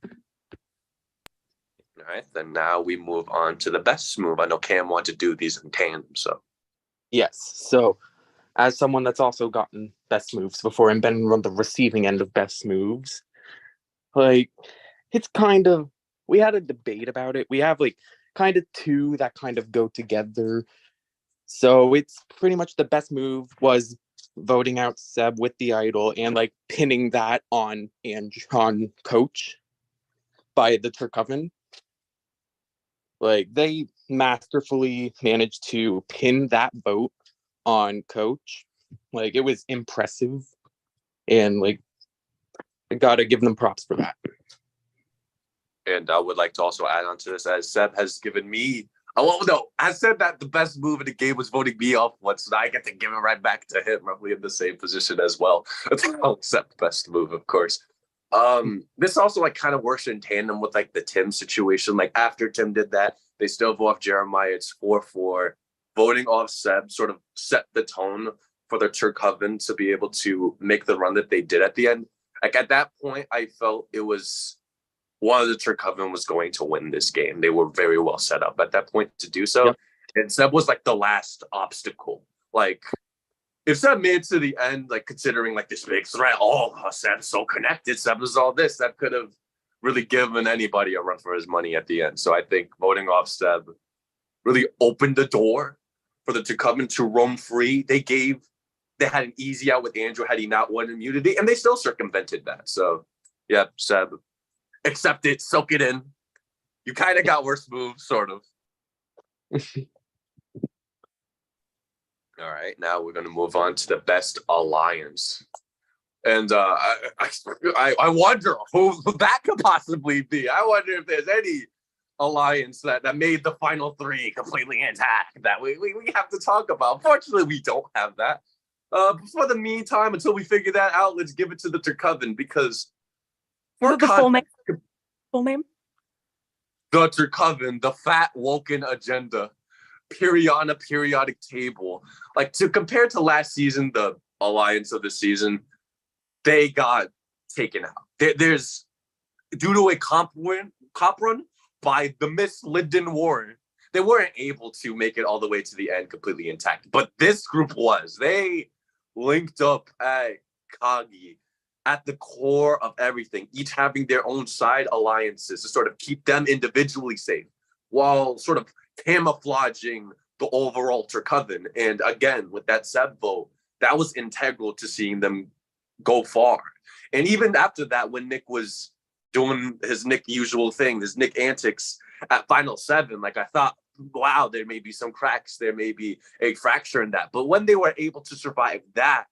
All right, then now we move on to the best move. I know Cam wanted to do these in tandem, so. Yes. So, as someone that's also gotten best moves before and been on the receiving end of best moves, like, it's kind of, we had a debate about it. We have like kind of two that kind of go together. So it's pretty much the best move was voting out Seb with the idol and like pinning that on Coach by the Turkoven. Like, they masterfully managed to pin that vote on Coach. Like, it was impressive, and like, I gotta give them props for that. And I would like to also add on to this, as Seb has given me, I said that the best move in the game was voting me off once, and I get to give it right back to him, roughly in the same position as well. Except best move, of course. This also like kind of works in tandem with like the Tim situation. Like, after Tim did that, they still vote off Jeremiah. It's 4-4. Voting off Seb sort of set the tone for the Turkoven to be able to make the run that they did at the end. Like, at that point, I felt it was one of the Turkoven was going to win this game. They were very well set up at that point to do so. Yep. And Seb was like the last obstacle. Like, if Seb made it to the end, like considering like this big threat, Seb's so connected, Seb was all this, that could have really given anybody a run for his money at the end. So I think voting off Seb really opened the door for the Turkoven to roam free. They had an easy out with Andrew had he not won immunity, and they still circumvented that. So yeah, Seb, accept it, soak it in. You kind of got worse moves, sort of. All right, now we're going to move on to the best alliance. And I wonder who that could possibly be. I wonder if there's any alliance that made the final three completely intact that we have to talk about. Fortunately, we don't have that. For the meantime, until we figure that out, let's give it to the Turkoven, because for the full name? Full name? The Turkoven, the fat Woken agenda. Periodic table. Like, to compare to last season, the alliance of the season, they got taken out. There's due to a comp run by the Miss Linden Warren, they weren't able to make it all the way to the end completely intact. But this group was. They linked up at Kagi at the core of everything, each having their own side alliances to sort of keep them individually safe, while sort of camouflaging the overall Turkoven. And again, with that Seb vote, that was integral to seeing them go far. And even after that, when Nick was doing his Nick usual thing, his Nick antics at Final 7, like, I thought, wow, there may be some cracks, there may be a fracture in that. But when they were able to survive that,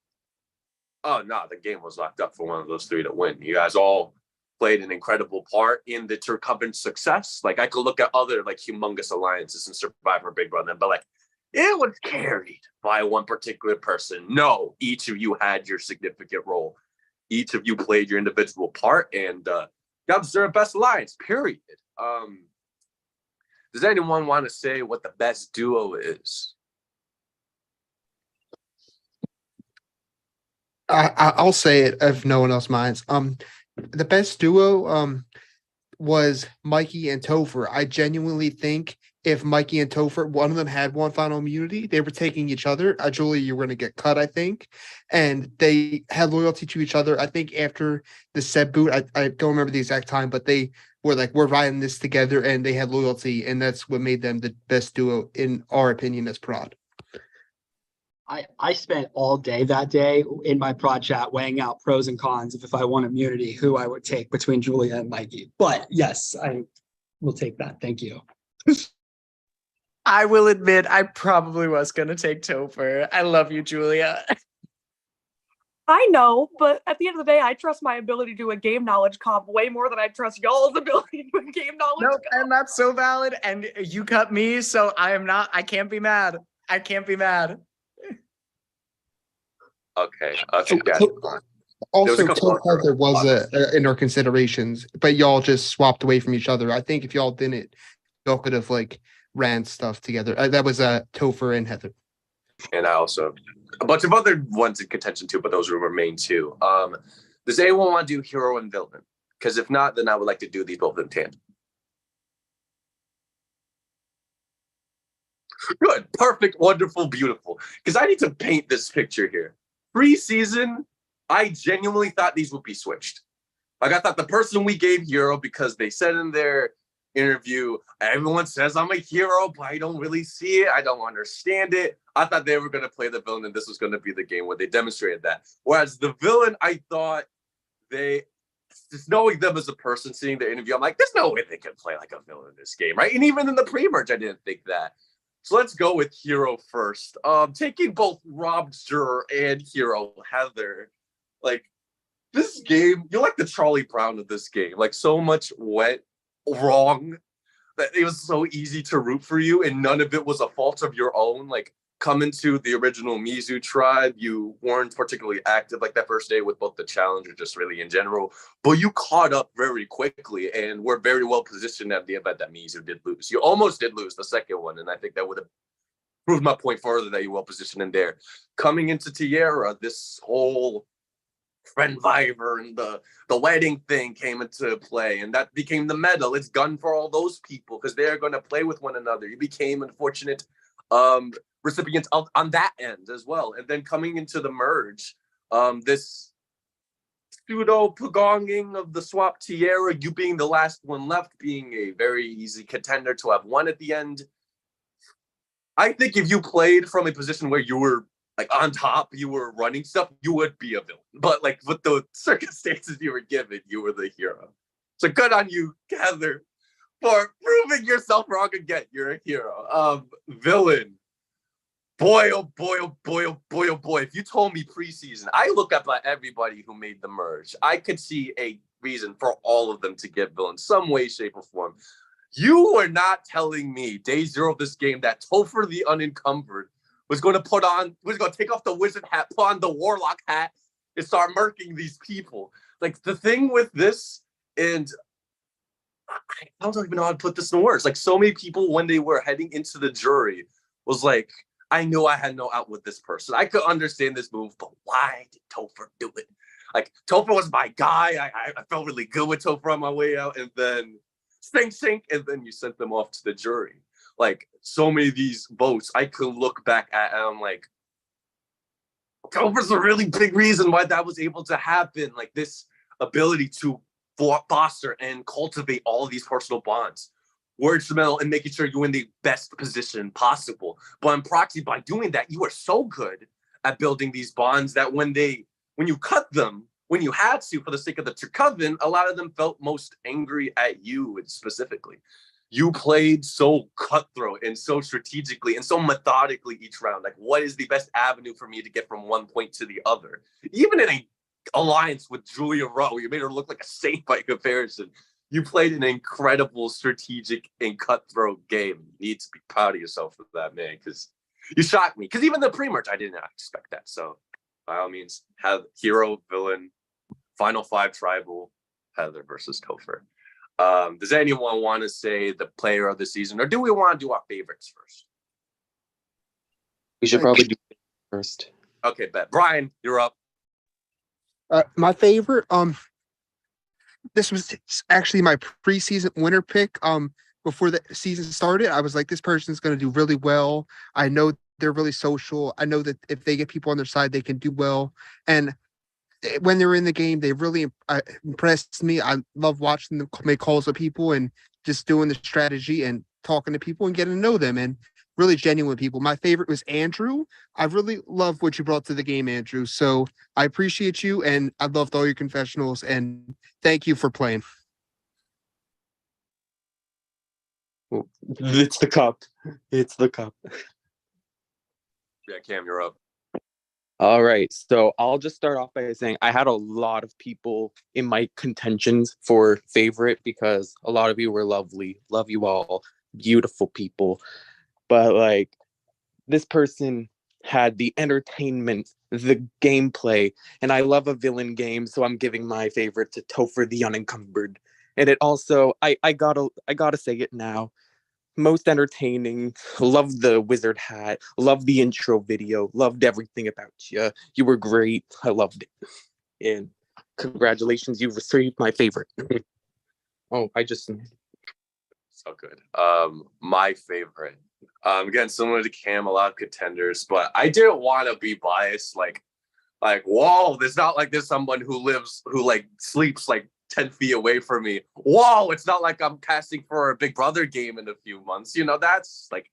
oh no, the game was locked up for one of those three to win. You guys all played an incredible part in the Turkoven success. Like, I could look at other like humongous alliances and Survivor Big Brother, but like, it was carried by one particular person. No, each of you had your significant role. Each of you played your individual part, and you observed best alliance, period. Does anyone want to say what the best duo is? I'll say it if no one else minds. The best duo was Mikey and Topher. I genuinely think if Mikey and Topher, one of them had one final immunity, they were taking each other. Julie, you were going to get cut, I think. And they had loyalty to each other. I think after the Seb boot, I don't remember the exact time, but they were like, we're riding this together, and they had loyalty, and that's what made them the best duo, in our opinion, as Prod. I spent all day that day in my prod chat weighing out pros and cons of if I won immunity, who I would take between Julia and Mikey. But yes, I will take that. Thank you. I will admit I probably was going to take Topher. I love you, Julia. I know, but at the end of the day, I trust my ability to do a game knowledge comp way more than I trust y'all's ability to do a game knowledge comp. And that's so valid. And you cut me, so I can't be mad. I can't be mad. Okay. Okay. Yeah. Also, couple Heather was in our considerations, but y'all just swapped away from each other. I think if y'all didn't, y'all could have like ran stuff together. That was Topher and Heather. And I also a bunch of other ones in contention too, but those will remain too. Does anyone want to do hero and villain? Because if not, then I would like to do these both in tandem. Good, perfect, wonderful, beautiful. Because I need to paint this picture here. Pre-season, I genuinely thought these would be switched. Like I thought the person we gave hero because they said in their interview, everyone says I'm a hero, but I don't really see it. I don't understand it. I thought they were going to play the villain and this was going to be the game where they demonstrated that. Whereas the villain, I thought they, just knowing them as a person, seeing their interview, I'm like, there's no way they can play like a villain in this game, right? And even in the pre-merge, I didn't think that. So let's go with hero first. Taking both Rob Jur and hero Heather, like this game, you're like the Charlie Brown of this game. Like so much went wrong that it was so easy to root for you, and none of it was a fault of your own. Like coming to the original Mizu tribe, you weren't particularly active like that first day with both the challenge or just really in general, but you caught up very quickly and were very well positioned at the event that Mizu did lose. You almost did lose the second one, and I think that would have proved my point further that you're well positioned in there. Coming into Tierra, this whole friend Viver and the wedding thing came into play, and that became the medal. It's gun for all those people because they're going to play with one another. You became unfortunate recipients on that end as well. And then coming into the merge, this pseudo pagonging of the swap Tierra, you being the last one left, being a very easy contender to have won at the end. I think if you played from a position where you were like on top, you were running stuff, you would be a villain. But like with the circumstances you were given, you were the hero. So good on you, Heather, for proving yourself wrong again. You're a hero. Villain. Boy, oh boy, oh boy, oh boy, oh boy. If you told me preseason, I look up at everybody who made the merge. I could see a reason for all of them to get villain, some way, shape, or form. You were not telling me day zero of this game that Topher the Unencumbered was going to take off the wizard hat, put on the warlock hat, and start murking these people. Like the thing with this, and I don't even know how to put this in words. Like so many people when they were heading into the jury was like, I knew I had no out with this person. I could understand this move, but why did Topher do it? Like Topher was my guy. I felt really good with Topher on my way out, and then sink, and then you sent them off to the jury. Like so many of these votes, I could look back at and I'm like, Topher's a really big reason why that was able to happen. Like this ability to foster and cultivate all of these personal bonds were instrumental in making sure you're in the best position possible. But in proxy, by doing that, you were so good at building these bonds that when you cut them, when you had to, for the sake of the Coven, a lot of them felt most angry at you specifically. You played so cutthroat and so strategically and so methodically each round. Like, what is the best avenue for me to get from one point to the other? Even in a alliance with Julia Rowe, you made her look like a saint by comparison. You played an incredible strategic and cutthroat game. You need to be proud of yourself for that, man, because you shocked me. Because even the pre-merge, I did not expect that. So, by all means, have hero, villain, Final Five tribal, Heather versus Topher. Does anyone want to say the player of the season, or do we want to do our favorites first? We should probably do first. Okay, bet. Brian, you're up. My favorite, this was actually my preseason winner pick. Before the season started, I was like, this person's going to do really well. I know they're really social. I know that if they get people on their side, they can do well. And when they're in the game, they really impressed me. I love watching them make calls with people and just doing the strategy and talking to people and getting to know them and really genuine people. My favorite was Andrew. I really love what you brought to the game, Andrew. So I appreciate you, and I loved all your confessionals, and thank you for playing. It's the cup. It's the cup. Yeah, Cam, you're up. All right. So I'll just start off by saying I had a lot of people in my contentions for favorite because a lot of you were lovely. Love you all. Beautiful people. But like this person, had the entertainment, the gameplay, and I love a villain game, so I'm giving my favorite to Topher the Unencumbered. And it also, I gotta say it now, most entertaining. Loved the wizard hat. Loved the intro video. Loved everything about you. You were great. I loved it. And congratulations, you've received my favorite. Oh, I just So good. My favorite. Again, similar to Cam, a lot of contenders, but I didn't want to be biased. Whoa, there's not like there's someone who sleeps like 10 feet away from me. Whoa, it's not like I'm casting for a Big Brother game in a few months. That's like,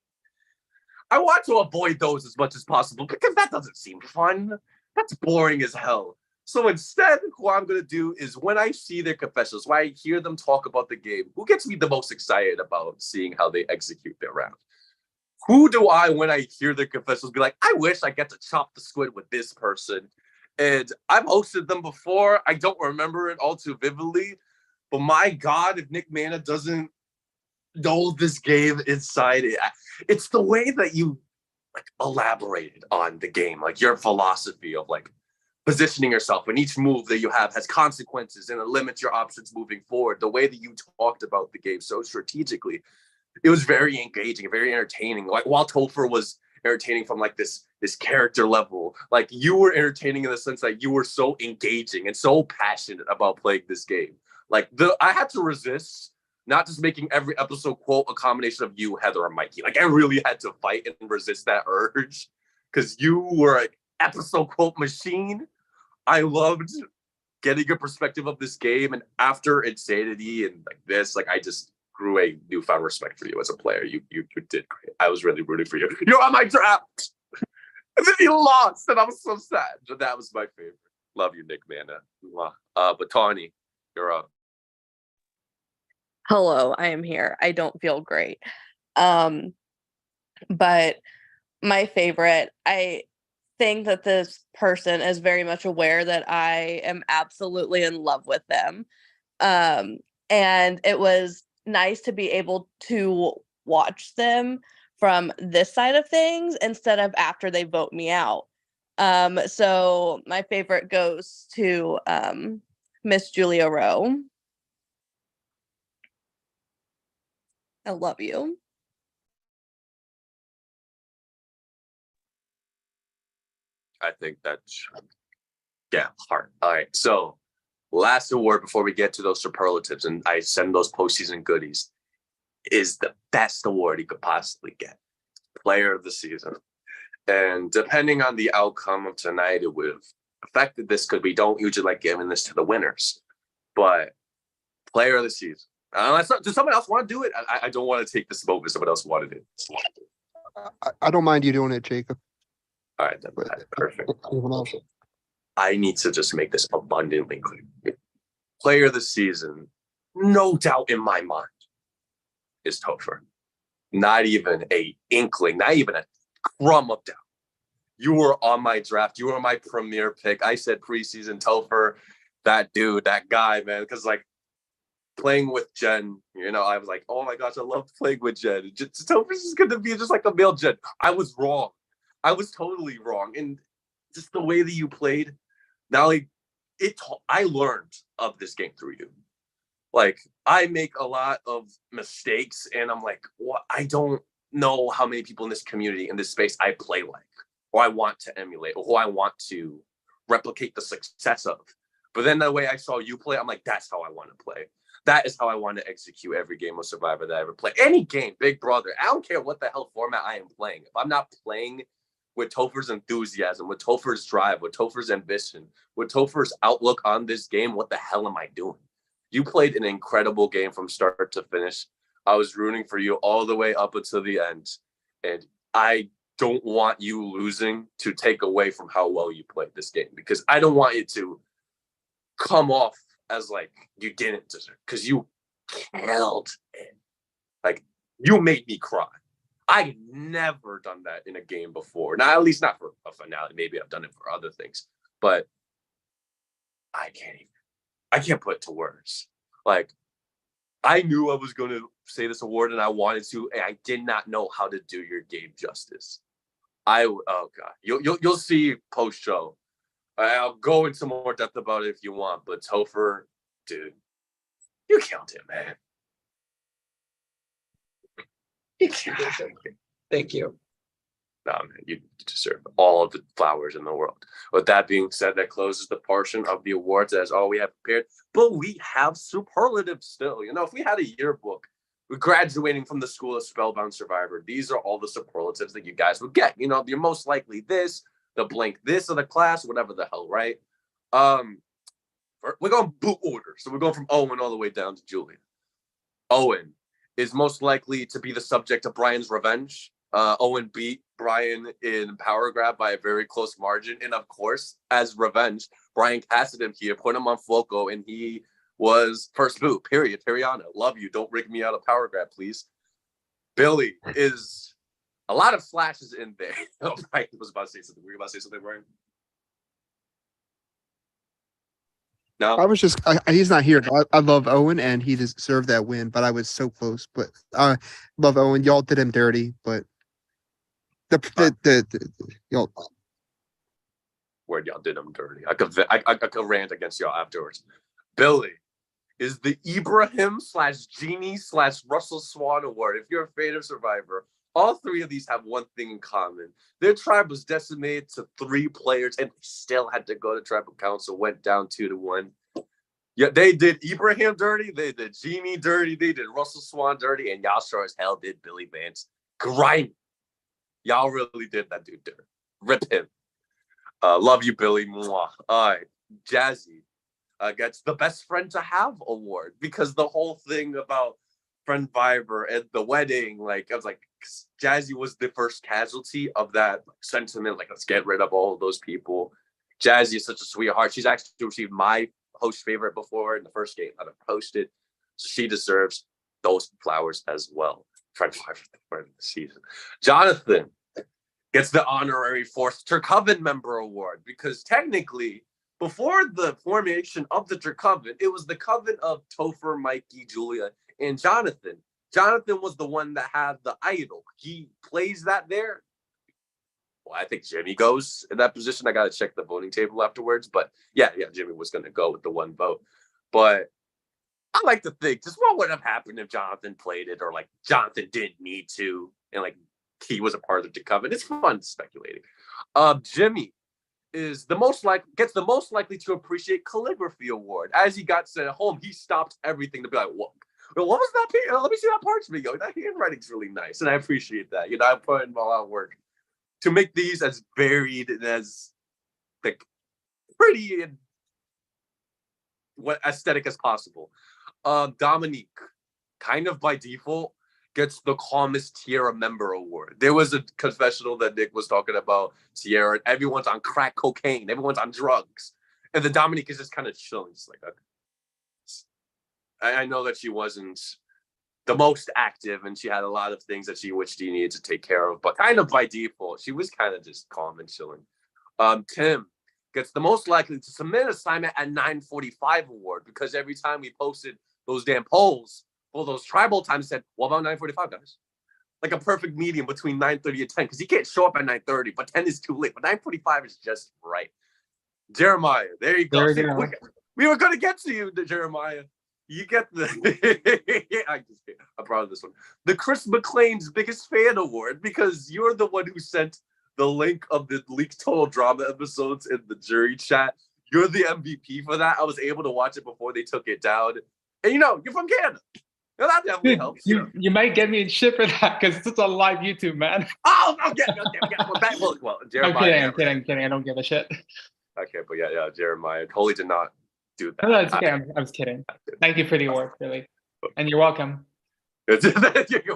I want to avoid those as much as possible because that doesn't seem fun. That's boring as hell. So instead, what I'm going to do is when I see their confessionals, when I hear them talk about the game, who gets me the most excited about seeing how they execute their round? Who do I, when I hear their confessionals, be like, I wish I get to chop the squid with this person? And I've hosted them before. I don't remember it all too vividly. But my God, if Nick Mana doesn't know this game inside, it's the way that you elaborated on the game, like your philosophy of positioning yourself, and each move that you have has consequences and it limits your options moving forward. The way that you talked about the game so strategically, it was very engaging, very entertaining. Like while Topher was entertaining from this character level, you were entertaining in the sense that you were so engaging and so passionate about playing this game. I had to resist not just making every episode quote a combination of you, Heather, and Mikey. I really had to fight and resist that urge because you were an episode quote machine. I loved getting a perspective of this game, and after Insanity and this, I just grew a newfound respect for you as a player. You did great. I was really rooting for you. You're on my draft, and then you lost, and I was so sad. But that was my favorite. Love you, Nick Mana. But Tawny, you're up. Hello, I am here. I don't feel great. But my favorite, I think that this person is very much aware that I am absolutely in love with them. And it was nice to be able to watch them from this side of things instead of after they vote me out. So my favorite goes to Miss Julia Rowe. I love you. I think that's, hard. All right, so last award before we get to those superlatives and I send those postseason goodies is the best award you could possibly get. Player of the season. And depending on the outcome of tonight, it would have affected this because we don't usually like giving this to the winners. But player of the season. Does someone else want to do it? I don't want to take this moment. Someone else wanted it. I don't mind you doing it, Jacob. All right, then. Perfect. Anyone else? I need to just make this abundantly clear. Player of the season, no doubt in my mind, is Topher. Not even a inkling, not even a crumb of doubt. You were on my draft. You were my premier pick. I said preseason Topher, that dude, that guy, man. Because playing with Jen, I was like, oh my gosh, I love playing with Jen. Topher's just going to be just like a male Jen. I was wrong. I was totally wrong. And just the way that you played, not only I learned of this game through you. I make a lot of mistakes and I'm like, what? I don't know how many people in this community, in this space I play like, or I want to emulate, or who I want to replicate the success of. But then the way I saw you play, I'm like, that's how I want to play. That is how I want to execute every game of Survivor that I ever play. Any game, Big Brother. I don't care what the hell format I am playing. If I'm not playing with Topher's enthusiasm, with Topher's drive, with Topher's ambition, with Topher's outlook on this game, what the hell am I doing? You played an incredible game from start to finish. I was rooting for you all the way up until the end. And I don't want you losing to take away from how well you played this game, because I don't want it to come off as you didn't deserve, because you killed it. You made me cry. I've never done that in a game before. Now, at least not for a finale. Maybe I've done it for other things, but I can't put it to words. I knew I was going to say this award and I wanted to, and I did not know how to do your game justice. Oh god, you'll see post show. I'll go into more depth about it if you want, but Topher, dude, you killed him, man. You killed him. Thank you. No, man, you deserve all of the flowers in the world. With that being said, that closes the portion of the awards. That's all we have prepared. But we have superlatives still. You know, if we had a yearbook, we're graduating from the School of Spellbound Survivor. These are all the superlatives that you guys would get. You know, you're most likely this, the blank this of the class, whatever the hell, right? We're going boot order. So we're going from Owen all the way down to Julia. Owen is most likely to be the subject of Brian's revenge. Owen beat Brian in power grab by a very close margin. And of course, as revenge, Brian casted him here, put him on Floco, and he was first boot, period. Periana, love you. Don't rig me out of power grab, please. Billy is a lot of slashes in there. Oh, Brian was about to say something. Were you about to say something, Brian? No, I was just, he's not here. I love Owen and he deserved that win, but I was so close. But I love Owen. Y'all did him dirty, but y'all. Word, y'all did him dirty. I could rant against y'all afterwards. Billy is the Ibrahim / Genie / Russell Swan Award. If you're a fan of Survivor, all three of these have one thing in common. Their tribe was decimated to 3 players and still had to go to tribal council, went down 2-1. Yeah, they did Ibrahim dirty, they did Genie dirty, they did Russell Swan dirty, and y'all sure as hell did Billy Vance grimy. Y'all really did that dude dirty. Rip him. Love you, Billy. Mwah. All right, Jazzy gets the Best Friend to Have award because the whole thing about Friend Viber and the wedding, like I was like, Jazzy was the first casualty of that sentiment. Like, let's get rid of all of those people. Jazzy is such a sweetheart. She's actually received my host favorite before in the first game that I posted, so she deserves those flowers as well. Friend Viber for the season. Jonathan gets the honorary fourth Turcoven member award because technically, before the formation of the Turcoven, it was the coven of Topher, Mikey, Julia, and Jonathan. Jonathan was the one that had the idol. He plays that there. Well, I think Jimmy goes in that position. I got to check the voting table afterwards. But yeah, Jimmy was going to go with the one vote. But I like to think just what would have happened if Jonathan played it, or like Jonathan didn't need to, and like he was a part of the Coven. It's fun speculating. Jimmy is gets the most likely to appreciate calligraphy award. As he got sent home, he stopped everything to be like, what was that? Let me see that parchment, yo. That handwriting's really nice, and I appreciate that. You know, I put in a lot of work to make these as varied and as like pretty and what aesthetic as possible. Dominique, kind of by default, gets the calmest Tierra member award. There was a confessional that Nick was talking about Tierra, and everyone's on crack cocaine, everyone's on drugs, and then Dominique is just kind of chilling, just like, okay. I know that she wasn't the most active, and she had a lot of things that she wished she needed to take care of, but kind of by default, she was kind of just calm and chilling. Tim gets the most likely to submit assignment at 9:45 award because every time we posted those damn polls, well, those tribal times said, what about 9:45, guys? Like a perfect medium between 9:30 and 10, because he can't show up at 9:30, but 10 is too late. But 9:45 is just right. Jeremiah, there you go. We were going to get to you, Jeremiah. You get the I'm proud of this one. The Chris McLean's biggest fan award, because you're the one who sent the link of the leaked Total Drama episodes in the jury chat. You're the MVP for that. I was able to watch it before they took it down. And you're from Canada. Well, that definitely helps. You might get me in shit for that because it's on live YouTube, man. Oh, okay. Well, Jeremiah. I'm kidding. I don't give a shit. Okay, but yeah, Jeremiah totally did not do that. No, it's okay. I was kidding. Thank you for the award, really. And you're welcome. You're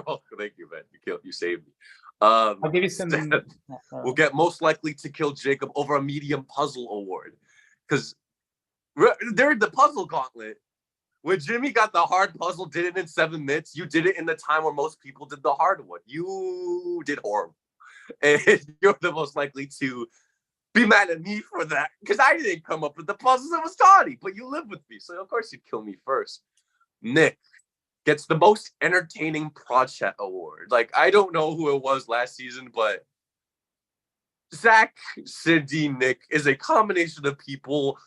welcome. Thank you, man. You saved me. I'll give you some. We'll get most likely to kill Jacob over a medium puzzle award. Because during the puzzle gauntlet, when Jimmy got the hard puzzle, did it in 7 minutes, you did it in the time where most people did the hard one. You did horrible. And you're the most likely to be mad at me for that. Because I didn't come up with the puzzles. It was Toddy. But you live with me. So of course you'd kill me first. Nick gets the most entertaining project award. Like, I don't know who it was last season, but Zach, Cindy, Nick is a combination of people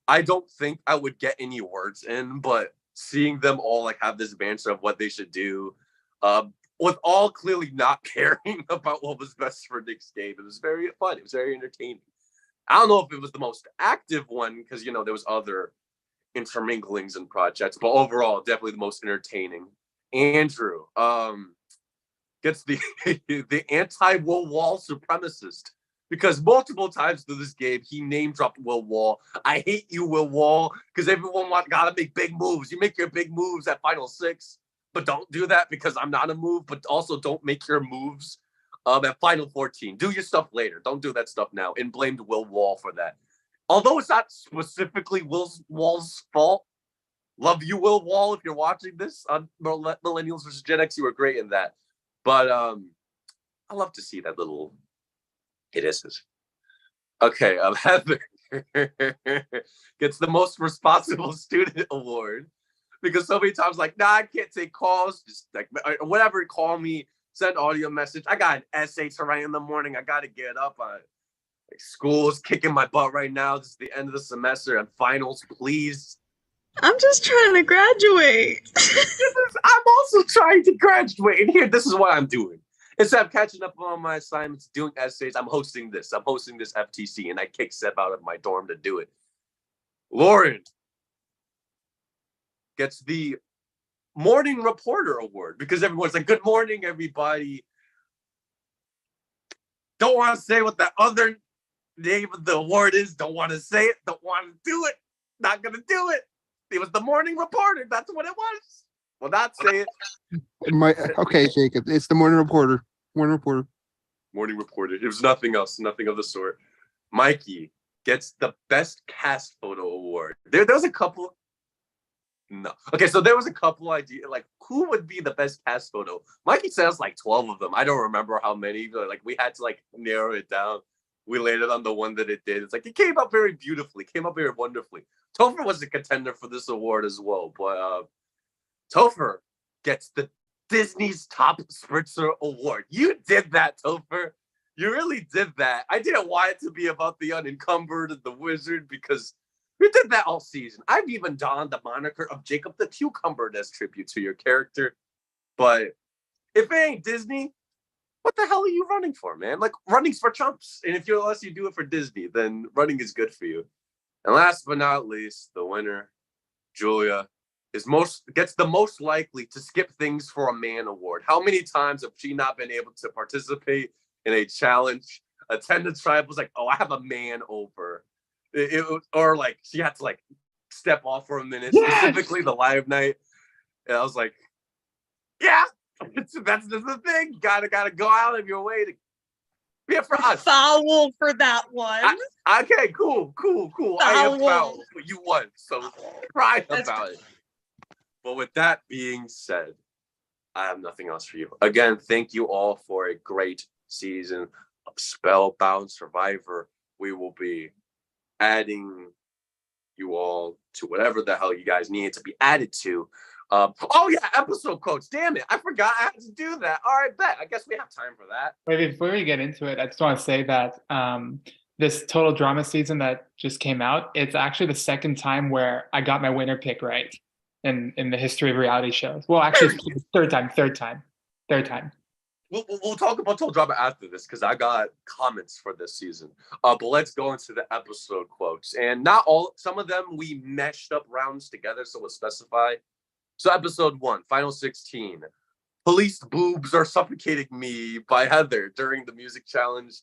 I don't think I would get any words in, but seeing them all like have this banter of what they should do, with all clearly not caring about what was best for Nick's game, it was very fun. It was very entertaining. I don't know if it was the most active one because there was other interminglings and projects, but overall, definitely the most entertaining. Andrew gets the the anti-Will Wall supremacist because multiple times through this game he name dropped Will Wall. I hate you, Will Wall, because everyone gotta make big moves. You make your big moves at Final Six, but don't do that because I'm not a move. But also don't make your moves at Final 14. Do your stuff later. Don't do that stuff now. And blamed Will Wall for that. Although it's not specifically Will Wall's fault. Love you, Will Wall, if you're watching this on Millennials vs. Gen X. You were great in that. But I love to see that little it is. Okay, Heather gets the most responsible student award because so many times like, nah, I can't take calls, just like whatever, call me, send audio message. I got an essay to write in the morning. I got to get up. Like school is kicking my butt right now. This is the end of the semester and finals, please. I'm just trying to graduate. I'm also trying to graduate. And here, this is what I'm doing. Instead of catching up on my assignments, doing essays, I'm hosting this. I'm hosting this FTC, and I kick Seb out of my dorm to do it. Lauren gets the Morning Reporter Award because everyone's like, good morning, everybody. Don't want to say what the other name of the award is. Don't want to say it. Don't want to do it. Not going to do it. It was the Morning Reporter. That's what it was. Well, not say it. Okay, Jacob. It's the Morning Reporter. Morning Reporter. Morning Reporter. It was nothing else. Nothing of the sort. Mikey gets the Best Cast Photo Award. There was a couple. No. Okay, so there was a couple ideas. Like, who would be the best cast photo? Mikey says like 12 of them. I don't remember how many. But like, we had to like narrow it down. We landed on the one that it did. It's like, it came up very beautifully. Came up very wonderfully. Topher was a contender for this award as well. But Topher gets the Disney's Top Spritzer Award. You did that, Topher. You really did that. I didn't want it to be about the unencumbered and the wizard because we did that all season. I've even donned the moniker of Jacob the Cucumber as tribute to your character. But if it ain't Disney, what the hell are you running for, man? Like, running's for chumps. And unless you do it for Disney, then running is good for you. And last but not least, the winner, Julia, gets the most likely to skip things for a man award. How many times have she not been able to participate in a challenge, attend the tribe, was like, oh, I have a man over. Or like she had to like step off for a minute, specifically the live night. And I was like, yeah, that's just the thing. You gotta go out of your way to be a for us. Foul for that one. Okay, cool. I am foul, but you won, so cry about it. But with that being said, I have nothing else for you. Again, thank you all for a great season of Spellbound Survivor. We will be adding you all to whatever the hell you guys need to be added to. Oh yeah, episode quotes. Damn it, I forgot I had to do that. All right, bet. I guess we have time for that. Wait, before we get into it, I just want to say that this Total Drama season that just came out, it's actually the second time where I got my winner pick right in the history of reality shows. Well, actually, it's third time. We'll talk about Total Drama after this because I got comments for this season. But let's go into the episode quotes. And not all, some of them we meshed up rounds together, so we'll specify. So episode 1, Final 16. Police boobs are suffocating me by Heather during the music challenge.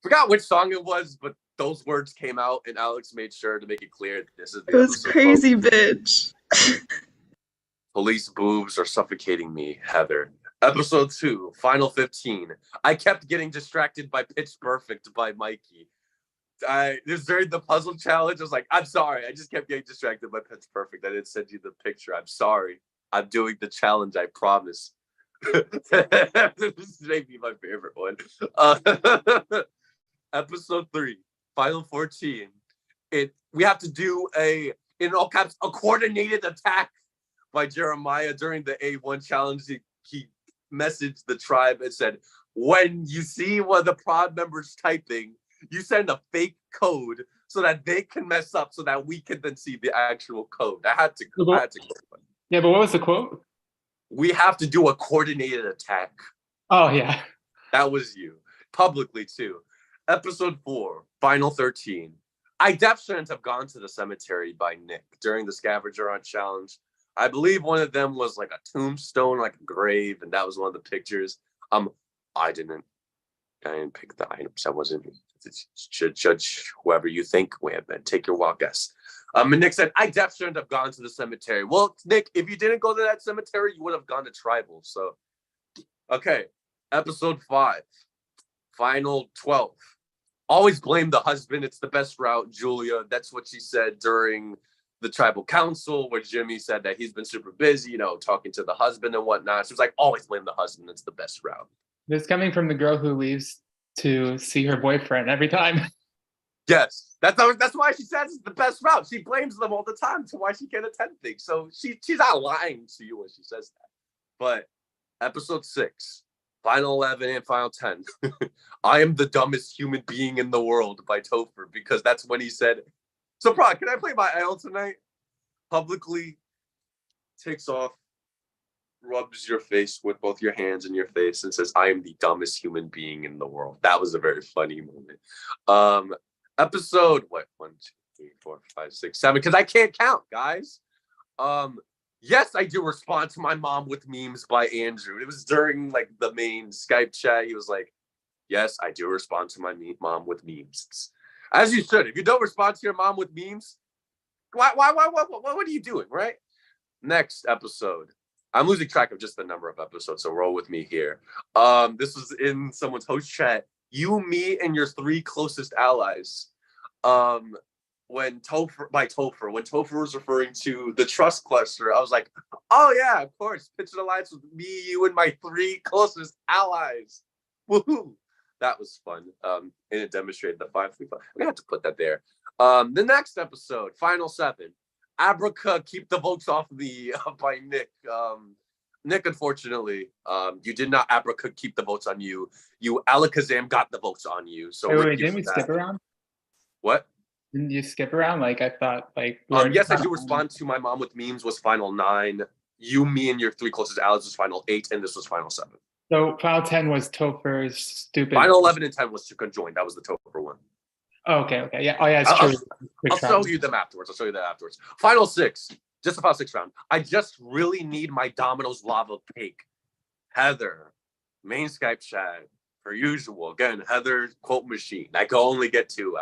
Forgot which song it was, but those words came out and Alex made sure to make it clear this is the It was crazy, quote. bitch. Police boobs are suffocating me, Heather. Episode 2, Final 15. I kept getting distracted by Pitch Perfect by Mikey. During the puzzle challenge, I was like, I'm sorry. I just kept getting distracted by Pitch Perfect. I didn't send you the picture. I'm sorry. I'm doing the challenge, I promise. This may be my favorite one. Episode 3, Final 14. We have to do in all caps, a coordinated attack by Jeremiah during the A1 challenge. He messaged the tribe and said, when you see one of the prod members typing, you send a fake code so that they can mess up so that we can then see the actual code. I had to go. Yeah, but what was the quote? We have to do a coordinated attack. Oh, yeah. That was you. Publicly, too. Episode 4, Final 13. I definitely shouldn't have gone to the cemetery by Nick during the scavenger hunt challenge. I believe one of them was like a tombstone, like a grave, and that was one of the pictures. I didn't pick the items. I wasn't. Should judge whoever you think may have been. Take your wild guess. And Nick said, I definitely shouldn't have gone to the cemetery. Well, Nick, if you didn't go to that cemetery, you would have gone to tribal. So, okay. Episode 5, Final 12. Always blame the husband. It's the best route, Julia. That's what she said during the tribal council, where Jimmy said that he's been super busy, talking to the husband and whatnot. She was like, always blame the husband. It's the best route. This coming from the girl who leaves to see her boyfriend every time. Yes, that's why she says it's the best route. She blames them all the time to why she can't attend things. So she's not lying to you when she says that. But episode 6, Final 11 and Final 10. I am the dumbest human being in the world by Topher, because that's when he said, so Prod, can I play my L tonight? Publicly takes off, rubs your face with both your hands and your face and says, I am the dumbest human being in the world. That was a very funny moment. Episode, 1, 2, 3, 4, 5, 6, 7, because I can't count, guys. Yes, I do respond to my mom with memes by Andrew. It was during like the main Skype chat. He was like, yes, I do respond to my mom with memes. As you should. If you don't respond to your mom with memes, what are you doing, right? Next episode. I'm losing track of just the number of episodes, so roll with me here. This was in someone's host chat. You, me, and your 3 closest allies. When Topher was referring to the trust cluster, I was like, oh yeah, of course, pitch an alliance with me, you, and my 3 closest allies. Woohoo! That was fun. And it demonstrated the 5-3-5. We had to put that there. The next episode, Final 7. Abraca, keep the votes off me by Nick. Nick, unfortunately, you did not Abraca keep the votes on you. You Alakazam got the votes on you. So wait, didn't we skip around? What? Didn't you skip around? Like I thought, like yes, I do respond to my mom with memes was Final 9. You, me, and your 3 closest allies was Final 8, and this was Final 7. So Final 10 was Topher's stupid. Final 11 and 10 was to conjoin. That was the Topher one. Oh, okay, yeah. Oh, yeah, it's true. I'll show you them afterwards. Final 6, just about 6 round. I just really need my Domino's lava cake. Heather, main Skype chat, per usual. Again, Heather quote machine. I can only get 2.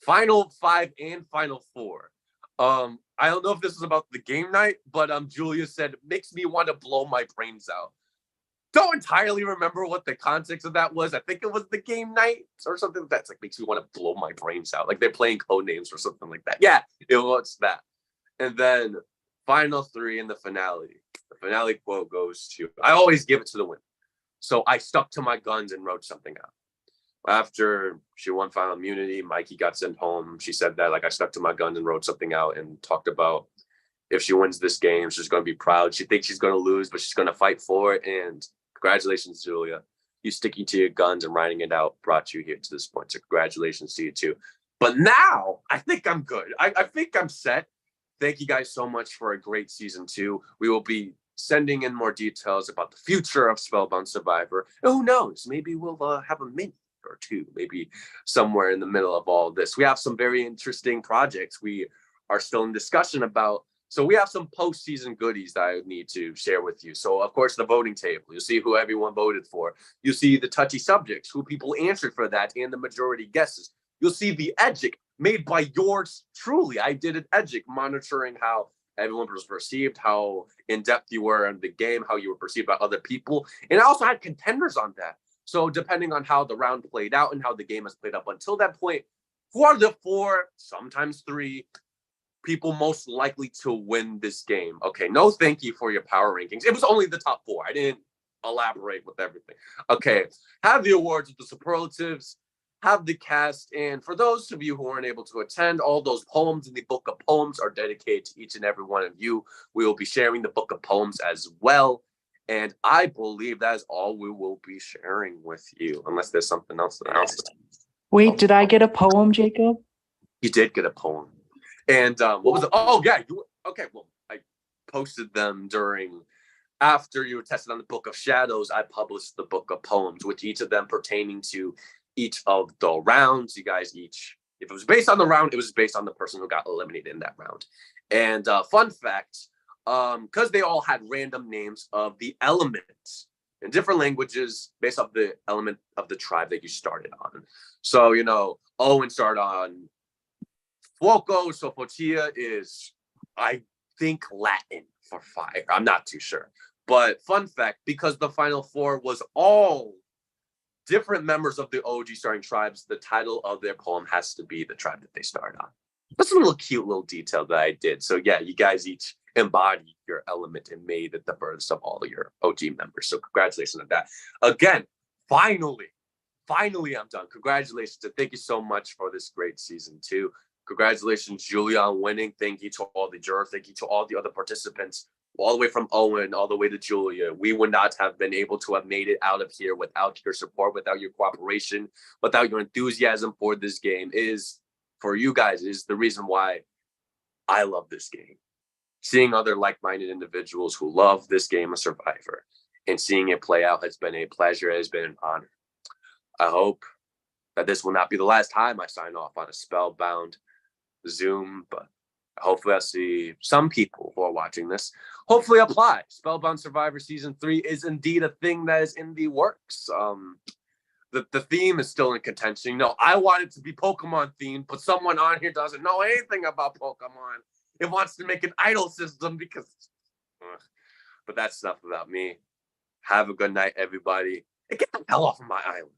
Final 5 and Final 4. I don't know if this is about the game night, but Julia said, makes me want to blow my brains out. Don't entirely remember what the context of that was. I think it was the game night or something that's like makes me want to blow my brains out. Like they're playing code names or something like that. Yeah, it was that. And then Final 3 in the finale. The finale quote goes to, I always give it to the winner. So I stuck to my guns and wrote something out. After she won final immunity, Mikey got sent home. She said that like I stuck to my guns and wrote something out and talked about if she wins this game, she's going to be proud. She thinks she's going to lose, but she's going to fight for it. And congratulations, Julia. You sticking to your guns and writing it out brought you here to this point. So congratulations to you too. But now I think I'm good. I think I'm set. Thank you guys so much for a great season 2. We will be sending in more details about the future of Spellbound Survivor. And who knows? Maybe we'll have a mini or 2, maybe somewhere in the middle of all this. We have some very interesting projects we are still in discussion about. So we have some postseason goodies that I need to share with you. So of course, the voting table, you'll see who everyone voted for. You'll see the touchy subjects, who people answered for that, and the majority guesses. You'll see the edgic made by yours truly. I did an edgic monitoring how everyone was perceived, how in-depth you were in the game, how you were perceived by other people. And I also had contenders on that. So depending on how the round played out and how the game has played up until that point, who are the 4, sometimes 3, people most likely to win this game? Okay, no thank you for your power rankings. It was only the top 4. I didn't elaborate with everything. Okay, have the awards with the superlatives, have the cast, and for those of you who weren't able to attend, all those poems in the book of poems are dedicated to each and every one of you. We will be sharing the book of poems as well. And I believe that is all we will be sharing with you, unless there's something else that Wait, did I get a poem, Jacob? you did get a poem. And what was it? Oh, yeah. Okay, well, I posted them after you were tested on the Book of Shadows. I published the book of poems, with each of them pertaining to each of the rounds. You guys each, if it was based on the round, it was based on the person who got eliminated in that round. And fun fact, because they all had random names of the elements in different languages based off the element of the tribe that you started on. So, Owen started on Fuoco, so Fotia is, I think, Latin for fire. I'm not too sure. But fun fact, because the final four was all different members of the OG starting tribes, the title of their poem has to be the tribe that they started on. That's a little cute little detail that I did. So yeah, you guys each embodied your element and made it the births of all of your OG members. So congratulations on that. Again, finally, I'm done. Congratulations and thank you so much for this great season 2. Congratulations, Julia, on winning. Thank you to all the jurors. Thank you to all the other participants, all the way from Owen, all the way to Julia. We would not have been able to have made it out of here without your support, without your cooperation, without your enthusiasm for this game. For you guys, is the reason why I love this game. Seeing other like-minded individuals who love this game of Survivor and seeing it play out has been a pleasure. It has been an honor. I hope that this will not be the last time I sign off on a Spellbound Zoom, but hopefully I'll see some people who are watching this hopefully apply. Spellbound Survivor Season 3 is indeed a thing that is in the works. The theme is still in contention. I want it to be Pokemon themed, but someone on here doesn't know anything about Pokemon. It wants to make an idol system because... But that's enough about me. Have a good night, everybody. And get the hell off of my island.